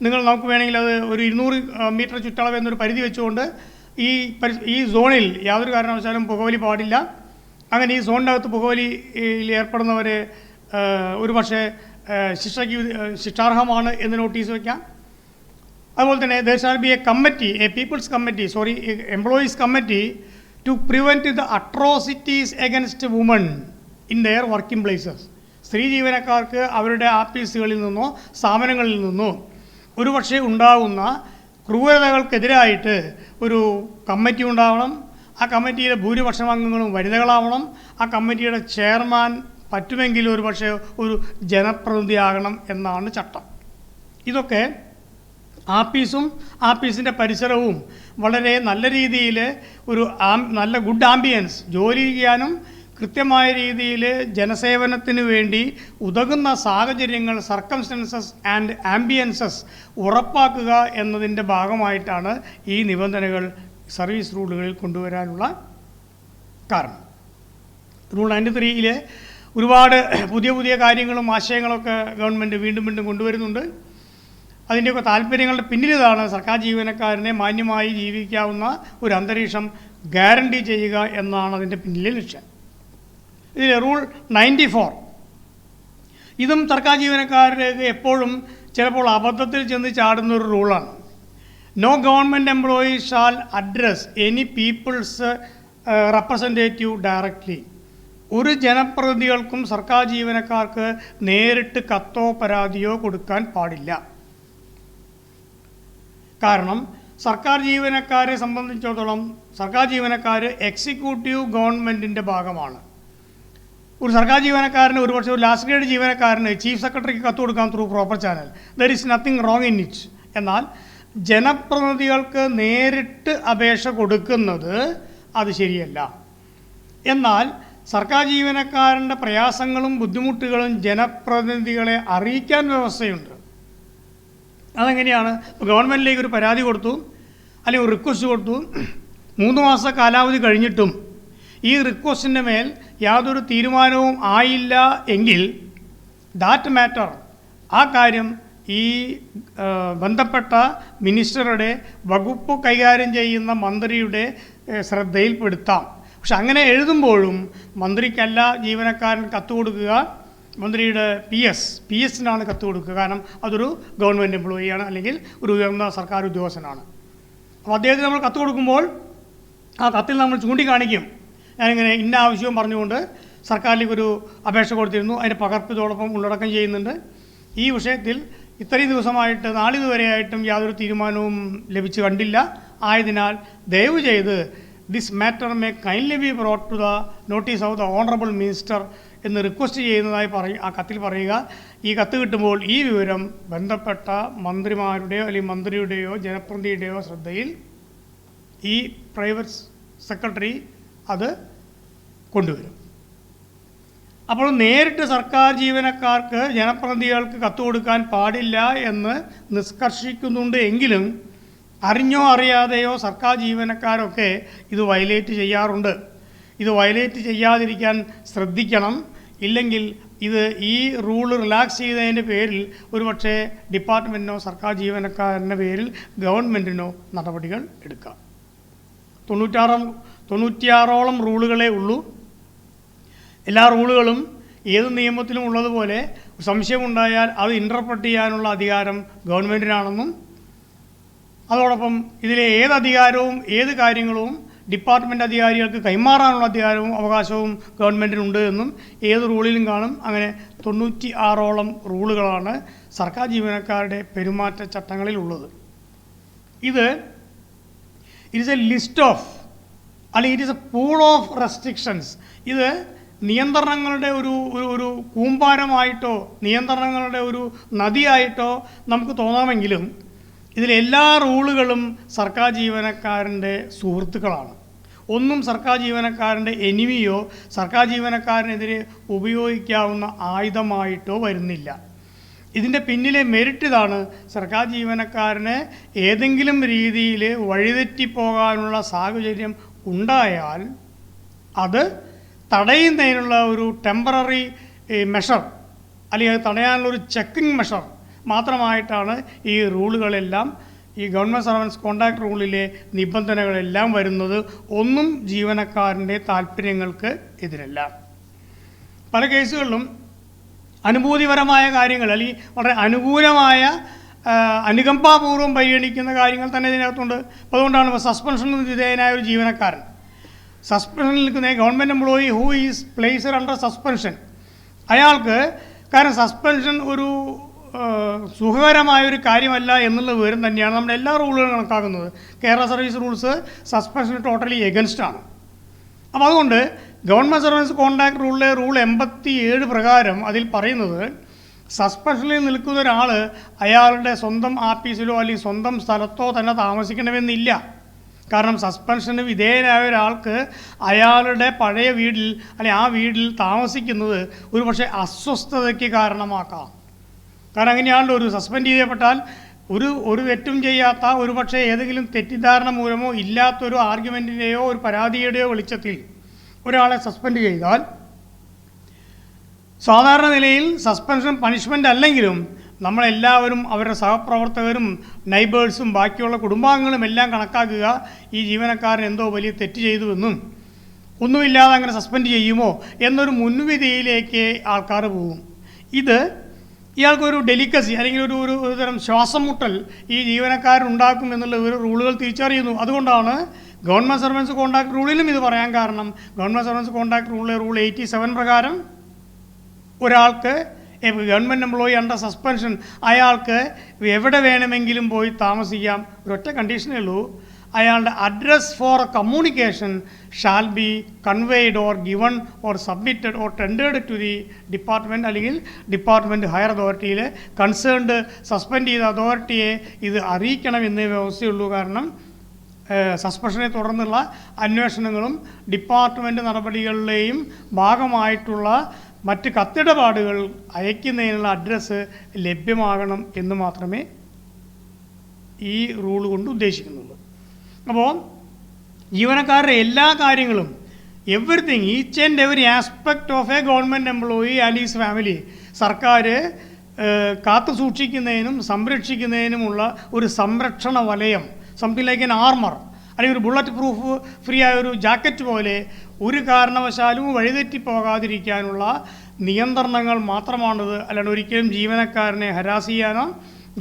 നമുക്ക് വേണമെങ്കിൽ അത് ഒരു 200 മീറ്റർ ചുറ്റളവ് എന്നൊരു പരിധി വെച്ചുകൊണ്ട് ഈ സോണിൽ യാതൊരു കാരണവശാലും പുകവലി പാടില്ല. അങ്ങനെ ഈ സോണിനകത്ത് പുകവലിയിൽ ഏർപ്പെടുന്നവർ ഒരു പക്ഷേ ശിക്ഷാർഹമാണ് എന്ന് നോട്ടീസ് വയ്ക്കാം. അതുപോലെ തന്നെ there shall be a committee, a people's committee, employees committee to prevent the atrocities against women in their working places. സ്ത്രീ ജീവനക്കാർക്ക് അവരുടെ ആഫീസുകളിൽ നിന്നോ സ്ഥാപനങ്ങളിൽ നിന്നോ ഒരുപക്ഷെ ഉണ്ടാകുന്ന ക്രൂരതകൾക്കെതിരായിട്ട് ഒരു കമ്മിറ്റി ഉണ്ടാവണം. ആ കമ്മിറ്റിയിലെ ഭൂരിപക്ഷം അംഗങ്ങളും വനിതകളാവണം. ആ കമ്മിറ്റിയുടെ ചെയർമാൻ പറ്റുമെങ്കിൽ ഒരു പക്ഷേ ഒരു ജനപ്രതിനിധിയാകണം എന്നാണ് ചട്ടം. ഇതൊക്കെ ആഫീസിൻ്റെ പരിസരവും വളരെ നല്ല രീതിയിൽ ഒരു നല്ല ഗുഡ് ആംബിയൻസ് ജോലി ചെയ്യാനും കൃത്യമായ രീതിയിൽ ജനസേവനത്തിന് വേണ്ടി ഉതകുന്ന സാഹചര്യങ്ങൾ സർക്കംസ്റ്റൻസസ് ആൻഡ് ആംബിയൻസസ് ഉറപ്പാക്കുക എന്നതിൻ്റെ ഭാഗമായിട്ടാണ് ഈ നിബന്ധനകൾ സർവീസ് റൂളുകളിൽ കൊണ്ടുവരാനുള്ള കാരണം. റൂൾ 93 ഒരുപാട് പുതിയ കാര്യങ്ങളും ആശയങ്ങളൊക്കെ ഗവൺമെൻറ് വീണ്ടും കൊണ്ടുവരുന്നുണ്ട്. അതിൻ്റെയൊക്കെ താല്പര്യങ്ങളുടെ പിന്നിലിതാണ് സർക്കാർ ജീവനക്കാരനെ മാന്യമായി ജീവിക്കാവുന്ന ഒരു അന്തരീക്ഷം ഗ്യാരണ്ടി ചെയ്യുക എന്നാണ് അതിൻ്റെ പിന്നിലെ ലക്ഷ്യം. ഇതിൽ റൂൾ 94 ഇതും സർക്കാർ ജീവനക്കാർക്ക് എപ്പോഴും ചിലപ്പോൾ അബദ്ധത്തിൽ ചെന്ന് ചാടുന്ന ഒരു റൂളാണ്. No government employee shall address any people's representative directly. ഒരു ജനപ്രതിനിധികൾക്കും സർക്കാർ ജീവനക്കാർക്ക് നേരിട്ട് കത്തോ പരാതിയോ കൊടുക്കാൻ പാടില്ല. കാരണം സർക്കാർ ജീവനക്കാരെ സംബന്ധിച്ചിടത്തോളം സർക്കാർ ജീവനക്കാർ എക്സിക്യൂട്ടീവ് ഗവൺമെൻറ്റിൻ്റെ ഭാഗമാണ്. ഒരു സർക്കാർ ജീവനക്കാരന് ഒരുപക്ഷെ ഒരു ലാസ്റ്റ് ഗ്രേഡ് ജീവനക്കാരന് ചീഫ് സെക്രട്ടറിക്ക് കത്ത് കൊടുക്കാം through proper channel. There is nothing wrong in it. എന്നാൽ ജനപ്രതിനിധികൾക്ക് നേരിട്ട് അപേക്ഷ കൊടുക്കുന്നത് അത് ശരിയല്ല. എന്നാൽ സർക്കാർ ജീവനക്കാരൻ്റെ പ്രയാസങ്ങളും ബുദ്ധിമുട്ടുകളും ജനപ്രതിനിധികളെ അറിയിക്കാൻ വ്യവസ്ഥയുണ്ട്. അതെങ്ങനെയാണ്? ഗവൺമെൻറ്റിലേക്ക് ഒരു പരാതി കൊടുത്തു, അല്ലെങ്കിൽ ഒരു റിക്വസ്റ്റ് കൊടുത്തു, 3 മാസ കാലാവധി കഴിഞ്ഞിട്ടും ഈ റിക്വസ്റ്റിൻ്റെ മേൽ യാതൊരു തീരുമാനവും ആയില്ല എങ്കിൽ ദാറ്റ് മാറ്റർ, ആ കാര്യം ഈ ബന്ധപ്പെട്ട മിനിസ്റ്ററുടെ വകുപ്പ് കൈകാര്യം ചെയ്യുന്ന മന്ത്രിയുടെ ശ്രദ്ധയിൽപ്പെടുത്താം. പക്ഷെ അങ്ങനെ എഴുതുമ്പോഴും മന്ത്രിക്കല്ല ജീവനക്കാരൻ കത്ത് കൊടുക്കുക, മന്ത്രിയുടെ പി എസിനാണ് കത്ത് കൊടുക്കുക. കാരണം അതൊരു ഗവൺമെൻറ് എംപ്ലോയിയാണ്, അല്ലെങ്കിൽ ഒരു ഉയർന്ന സർക്കാർ ഉദ്യോഗസ്ഥനാണ്. അപ്പോൾ അദ്ദേഹത്തിന് നമ്മൾ കത്ത് കൊടുക്കുമ്പോൾ ആ കത്തിൽ നമ്മൾ ചൂണ്ടിക്കാണിക്കും, ഞാനിങ്ങനെ ഇന്ന ആവശ്യവും പറഞ്ഞുകൊണ്ട് സർക്കാരിലേക്ക് ഒരു അപേക്ഷ കൊടുത്തിരുന്നു, അതിൻ്റെ പകർപ്പ് ഇതോടൊപ്പം ഉള്ളടക്കം ചെയ്യുന്നുണ്ട്. ഈ വിഷയത്തിൽ ഇത്രയും ദിവസമായിട്ട് നാളിതുവരെയായിട്ടും യാതൊരു തീരുമാനവും ലഭിച്ചു കണ്ടില്ല. ആയതിനാൽ ദയവ് ചെയ്ത് this matter may kindly be brought to the notice of the honourable minister എന്ന് റിക്വസ്റ്റ് ചെയ്യുന്നതായി ആ കത്തിൽ പറയുക. ഈ കത്ത് കിട്ടുമ്പോൾ ഈ വിവരം ബന്ധപ്പെട്ട മന്ത്രിമാരുടെയോ അല്ലെങ്കിൽ മന്ത്രിയുടെയോ ജനപ്രതിനിധിയുടെയോ ശ്രദ്ധയിൽ ഈ പ്രൈവറ്റ് സെക്രട്ടറി അത് കൊണ്ടുവരും. അപ്പോൾ നേരിട്ട് സർക്കാർ ജീവനക്കാർക്ക് ജനപ്രതിനിധികൾക്ക് കത്ത് കൊടുക്കാൻ പാടില്ല എന്ന് നിഷ്കർഷിക്കുന്നുണ്ട് എങ്കിലും അറിഞ്ഞോ അറിയാതെയോ സർക്കാർ ജീവനക്കാരൊക്കെ ഇത് വയലേറ്റ് ചെയ്യാറുണ്ട്. ഇത് വയലേറ്റ് ചെയ്യാതിരിക്കാൻ ശ്രദ്ധിക്കണം. ഇല്ലെങ്കിൽ ഇത് ഈ റൂൾ റിലാക്സ് ചെയ്തതിൻ്റെ പേരിൽ ഒരുപക്ഷെ ഡിപ്പാർട്ട്മെൻറ്റിനോ സർക്കാർ ജീവനക്കാരൻ്റെ പേരിൽ ഗവൺമെൻറ്റിനോ നടപടികൾ എടുക്കാം. 96ഓളം റൂളുകളേ ഉള്ളൂ. എല്ലാ റൂളുകളും ഏത് നിയമത്തിലും ഉള്ളതുപോലെ സംശയമുണ്ടായാൽ അത് ഇൻ്റർപ്രറ്റ് ചെയ്യാനുള്ള അധികാരം ഗവൺമെൻറ്റിനാണെന്നും അതോടൊപ്പം ഇതിലെ ഏത് അധികാരവും ഏത് കാര്യങ്ങളും ഡിപ്പാർട്ട്മെൻറ്റ് അധികാരികൾക്ക് കൈമാറാനുള്ള അധികാരവും അവകാശവും ഗവൺമെൻറ്റിനുണ്ട് എന്നും ഏത് റൂളിലും കാണും. അങ്ങനെ 96ഓളം റൂളുകളാണ് സർക്കാർ ജീവനക്കാരുടെ പെരുമാറ്റച്ചട്ടങ്ങളിൽ ഉള്ളത്. ഇത് ഈസ് എ ലിസ്റ്റ് ഓഫ്, അല്ലെങ്കിൽ it is A pool of restrictions. ഇത് നിയന്ത്രണങ്ങളുടെ ഒരു കൂമ്പാരമായിട്ടോ നിയന്ത്രണങ്ങളുടെ ഒരു നദിയായിട്ടോ നമുക്ക് തോന്നാമെങ്കിലും ഇതിലെല്ലാ റൂളുകളും സർക്കാർ ജീവനക്കാരൻ്റെ സുഹൃത്തുക്കളാണ്. ഒന്നും സർക്കാർ ജീവനക്കാരൻ്റെ എനിമിയോ സർക്കാർ ജീവനക്കാരനെതിരെ ഉപയോഗിക്കാവുന്ന ആയുധമായിട്ടോ വരുന്നില്ല. ഇതിൻ്റെ പിന്നിലെ മെറിറ്റ് ഇതാണ്: സർക്കാർ ജീവനക്കാരന് ഏതെങ്കിലും രീതിയിൽ വഴിതെറ്റിപ്പോകാനുള്ള സാഹചര്യം ഉണ്ടായാൽ അത് തടയുന്നതിനുള്ള ഒരു ടെമ്പററി മെഷർ, അല്ലെങ്കിൽ അത് തടയാനുള്ളൊരു ചെക്കിംഗ് മെഷർ മാത്രമായിട്ടാണ് ഈ റൂളുകളെല്ലാം, ഈ ഗവൺമെൻറ് സർവൻസ് കോൺട്രാക്ട് റൂളിലെ നിബന്ധനകളെല്ലാം വരുന്നത്. ഒന്നും ജീവനക്കാരൻ്റെ താല്പര്യങ്ങൾക്ക് എതിരല്ല. പല കേസുകളിലും അനുഭൂതിപരമായ കാര്യങ്ങൾ അല്ലെങ്കിൽ വളരെ അനുകൂലമായ അനുകമ്പാപൂർവ്വം പരിഗണിക്കുന്ന കാര്യങ്ങൾ തന്നെ ഇതിനകത്തുണ്ട്. അപ്പോൾ അതുകൊണ്ടാണ് സസ്പെൻഷന് വിധേയനായ ഒരു ജീവനക്കാരൻ, സസ്പെൻഷനിൽ നിൽക്കുന്ന government employee who is placed under suspension, അയാൾക്ക്, കാരണം സസ്പെൻഷൻ ഒരു സുഖകരമായൊരു കാര്യമല്ല എന്നുള്ള വിവരം തന്നെയാണ് നമ്മുടെ എല്ലാ റൂളുകളും കണക്കാക്കുന്നത്. കേരള സർവീസ് റൂൾസ് സസ്പെൻഷന് ടോട്ടലി എഗൻസ്റ്റ് ആണ്. അപ്പോൾ അതുകൊണ്ട് ഗവൺമെൻറ് സർവീസ് കോൺട്രാക്ട് റൂളിലെ റൂൾ 87 പ്രകാരം അതിൽ പറയുന്നത് സസ്പെൻഷനിൽ നിൽക്കുന്ന ഒരാൾ അയാളുടെ സ്വന്തം ആഫീസിലോ അല്ലെങ്കിൽ സ്വന്തം സ്ഥലത്തോ തന്നെ താമസിക്കണമെന്നില്ല. കാരണം സസ്പെൻഷന് വിധേയനായ ഒരാൾക്ക് അയാളുടെ പഴയ വീട്ടിൽ അല്ലെങ്കിൽ ആ വീട്ടിൽ താമസിക്കുന്നത് ഒരു പക്ഷേ അസ്വസ്ഥതയ്ക്ക് കാരണമാക്കാം. കാരണം അങ്ങനെയാണല്ലോ, ഒരു സസ്പെൻഡ് ചെയ്യപ്പെട്ടാൽ ഒരു തെറ്റും ചെയ്യാത്ത, ഒരു പക്ഷേ ഏതെങ്കിലും തെറ്റിദ്ധാരണ മൂലമോ ഇല്ലാത്തൊരു ആർഗ്യുമെൻറ്റിൻ്റെയോ ഒരു പരാതിയുടെയോ വെളിച്ചത്തിൽ ഒരാളെ സസ്പെൻഡ് ചെയ്താൽ സാധാരണ നിലയിൽ സസ്പെൻഷൻ പണിഷ്മെൻ്റ് അല്ലെങ്കിലും നമ്മളെല്ലാവരും അവരുടെ സഹപ്രവർത്തകരും നൈബേഴ്സും ബാക്കിയുള്ള കുടുംബാംഗങ്ങളും എല്ലാം കണക്കാക്കുക ഈ ജീവനക്കാരൻ എന്തോ വലിയ തെറ്റ് ചെയ്തുവെന്നും ഒന്നുമില്ലാതെ അങ്ങനെ സസ്പെൻഡ് ചെയ്യുമോ എന്നൊരു മുൻവിധിയിലേക്ക് ആൾക്കാർ പോകും. ഇയാൾക്കൊരു ഡെലിക്കസി അല്ലെങ്കിൽ ഒരു തരം ശ്വാസം മുട്ടൽ ഈ ജീവനക്കാരുണ്ടാക്കും എന്നുള്ള റൂളുകൾ തിരിച്ചറിയുന്നു. അതുകൊണ്ടാണ് ഗവൺമെൻറ് സർവൻസ് കോൺട്രാക്ട് റൂളിലും ഇത് പറയാൻ കാരണം. ഗവൺമെൻറ് സർവൻസ് കോൺട്രാക്ട് റൂൾ 87 പ്രകാരം ഒരാൾക്ക് ഗവൺമെൻറ് എംപ്ലോയി അണ്ടർ സസ്പെൻഷൻ അയാൾക്ക് എവിടെ വേണമെങ്കിലും പോയി താമസിക്കാം. ഒരൊറ്റ കണ്ടീഷനേ ഉള്ളൂ, അയാളുടെ address for communication shall be conveyed or given or submitted or tendered to the department അല്ലെങ്കിൽ ഡിപ്പാർട്ട്മെൻറ്റ് ഹയർ അതോറിറ്റിയിൽ കൺസേൺഡ് സസ്പെൻഡ് ചെയ്ത അതോറിറ്റിയെ ഇത് അറിയിക്കണം എന്നേ വ്യവസ്ഥയുള്ളൂ. കാരണം സസ്പെൻഷനെ തുടർന്നുള്ള അന്വേഷണങ്ങളും ഡിപ്പാർട്ട്മെൻറ്റ് നടപടികളിലെയും ഭാഗമായിട്ടുള്ള മറ്റ് കത്തിടപാടുകൾ അയക്കുന്നതിനുള്ള അഡ്രസ്സ് ലഭ്യമാകണം എന്ന് മാത്രമേ ഈ റൂൾ കൊണ്ട് ഉദ്ദേശിക്കുന്നുള്ളൂ. അപ്പോൾ ജീവനക്കാരുടെ എല്ലാ കാര്യങ്ങളും, everything, each and every aspect of A government employee and is family സർക്കാർ കാത്തു സൂക്ഷിക്കുന്നതിനും സംരക്ഷിക്കുന്നതിനുമുള്ള ഒരു സംരക്ഷണ വലയം, സംതിങ് ലൈക്ക് എൻ ആർമർ അല്ലെങ്കിൽ ഒരു ബുള്ളറ്റ് പ്രൂഫ് ഫ്രീ ആയ ഒരു ജാക്കറ്റ് പോലെ ഒരു കാരണവശാലും വഴിതെറ്റി പോകാതിരിക്കാനുള്ള നിയന്ത്രണങ്ങൾ മാത്രമാണിത്. അല്ലാണ്ട് ഒരിക്കലും ജീവനക്കാരനെ ഹരാസ് ചെയ്യാനോ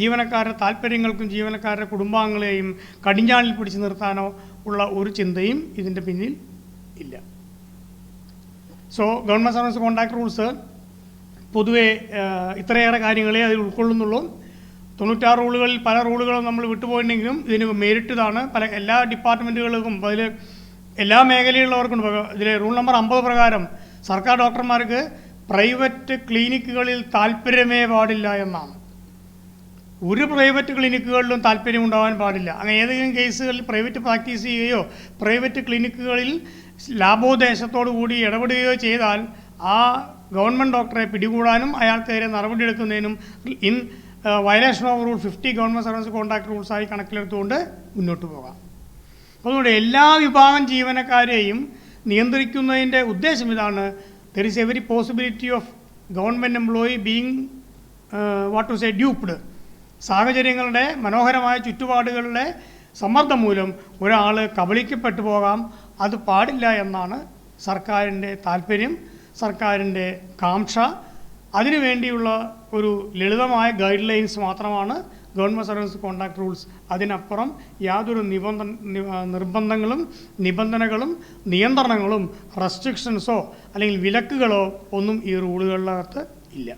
ജീവനക്കാരുടെ താല്പര്യങ്ങൾക്കും ജീവനക്കാരുടെ കുടുംബാംഗങ്ങളെയും കടിഞ്ഞാണിൽ പിടിച്ചു നിർത്താനോ ഉള്ള ഒരു ചിന്തയും ഇതിൻ്റെ പിന്നിൽ ഇല്ല. So government service contract rules പൊതുവെ ഇത്രയേറെ കാര്യങ്ങളെ അതിൽ ഉൾക്കൊള്ളുന്നുള്ളൂ. 96 റൂളുകളിൽ പല റൂളുകളും നമ്മൾ വിട്ടുപോയിട്ടുണ്ടെങ്കിലും ഇതിന് മേരിട്ടതാണ് എല്ലാ ഡിപ്പാർട്ട്മെൻറ്റുകൾക്കും, അതിൽ എല്ലാ മേഖലയിലുള്ളവർക്കും. ഇതിലെ റൂൾ നമ്പർ 50 പ്രകാരം സർക്കാർ ഡോക്ടർമാർക്ക് പ്രൈവറ്റ് ക്ലിനിക്കുകളിൽ താല്പര്യമേ പാടില്ല എന്നാണ്. ഒരു പ്രൈവറ്റ് ക്ലിനിക്കുകളിലും താല്പര്യമുണ്ടാകാൻ പാടില്ല. അങ്ങനെ ഏതെങ്കിലും കേസുകളിൽ പ്രൈവറ്റ് പ്രാക്ടീസ് ചെയ്യുകയോ പ്രൈവറ്റ് ക്ലിനിക്കുകളിൽ ലാഭോദ്ദേശത്തോടു കൂടി ഇടപെടുകയോ ചെയ്താൽ ആ ഗവൺമെൻറ് ഡോക്ടറെ പിടികൂടാനും അയാൾക്കെതിരെ നടപടിയെടുക്കുന്നതിനും in violation of rule 50 government service contract റൂൾസായി കണക്കിലെടുത്തുകൊണ്ട് മുന്നോട്ട് പോകാം. അതുകൊണ്ട് എല്ലാ വിഭാഗം ജീവനക്കാരെയും നിയന്ത്രിക്കുന്നതിൻ്റെ ഉദ്ദേശം ഇതാണ്. There is every possibility of government employee being what to say duped. സാഹചര്യങ്ങളുടെ മനോഹരമായ ചുറ്റുപാടുകളുടെ സമ്മർദ്ദം മൂലം ഒരാൾ കബളിക്കപ്പെട്ടു പോകാം. അത് പാടില്ല എന്നാണ് സർക്കാരിൻ്റെ താല്പര്യം, സർക്കാരിൻ്റെ കാംക്ഷ. അതിനുവേണ്ടിയുള്ള ഒരു ലളിതമായ ഗൈഡ് ലൈൻസ് മാത്രമാണ് ഗവൺമെൻറ് സർവീസ് കോൺട്രാക്ട് റൂൾസ്. അതിനപ്പുറം യാതൊരു നിർബന്ധങ്ങളും നിബന്ധനകളും നിയന്ത്രണങ്ങളും റെസ്ട്രിക്ഷൻസോ അല്ലെങ്കിൽ വിലക്കുകളോ ഒന്നും ഈ റൂളുകളിനകത്ത് ഇല്ല.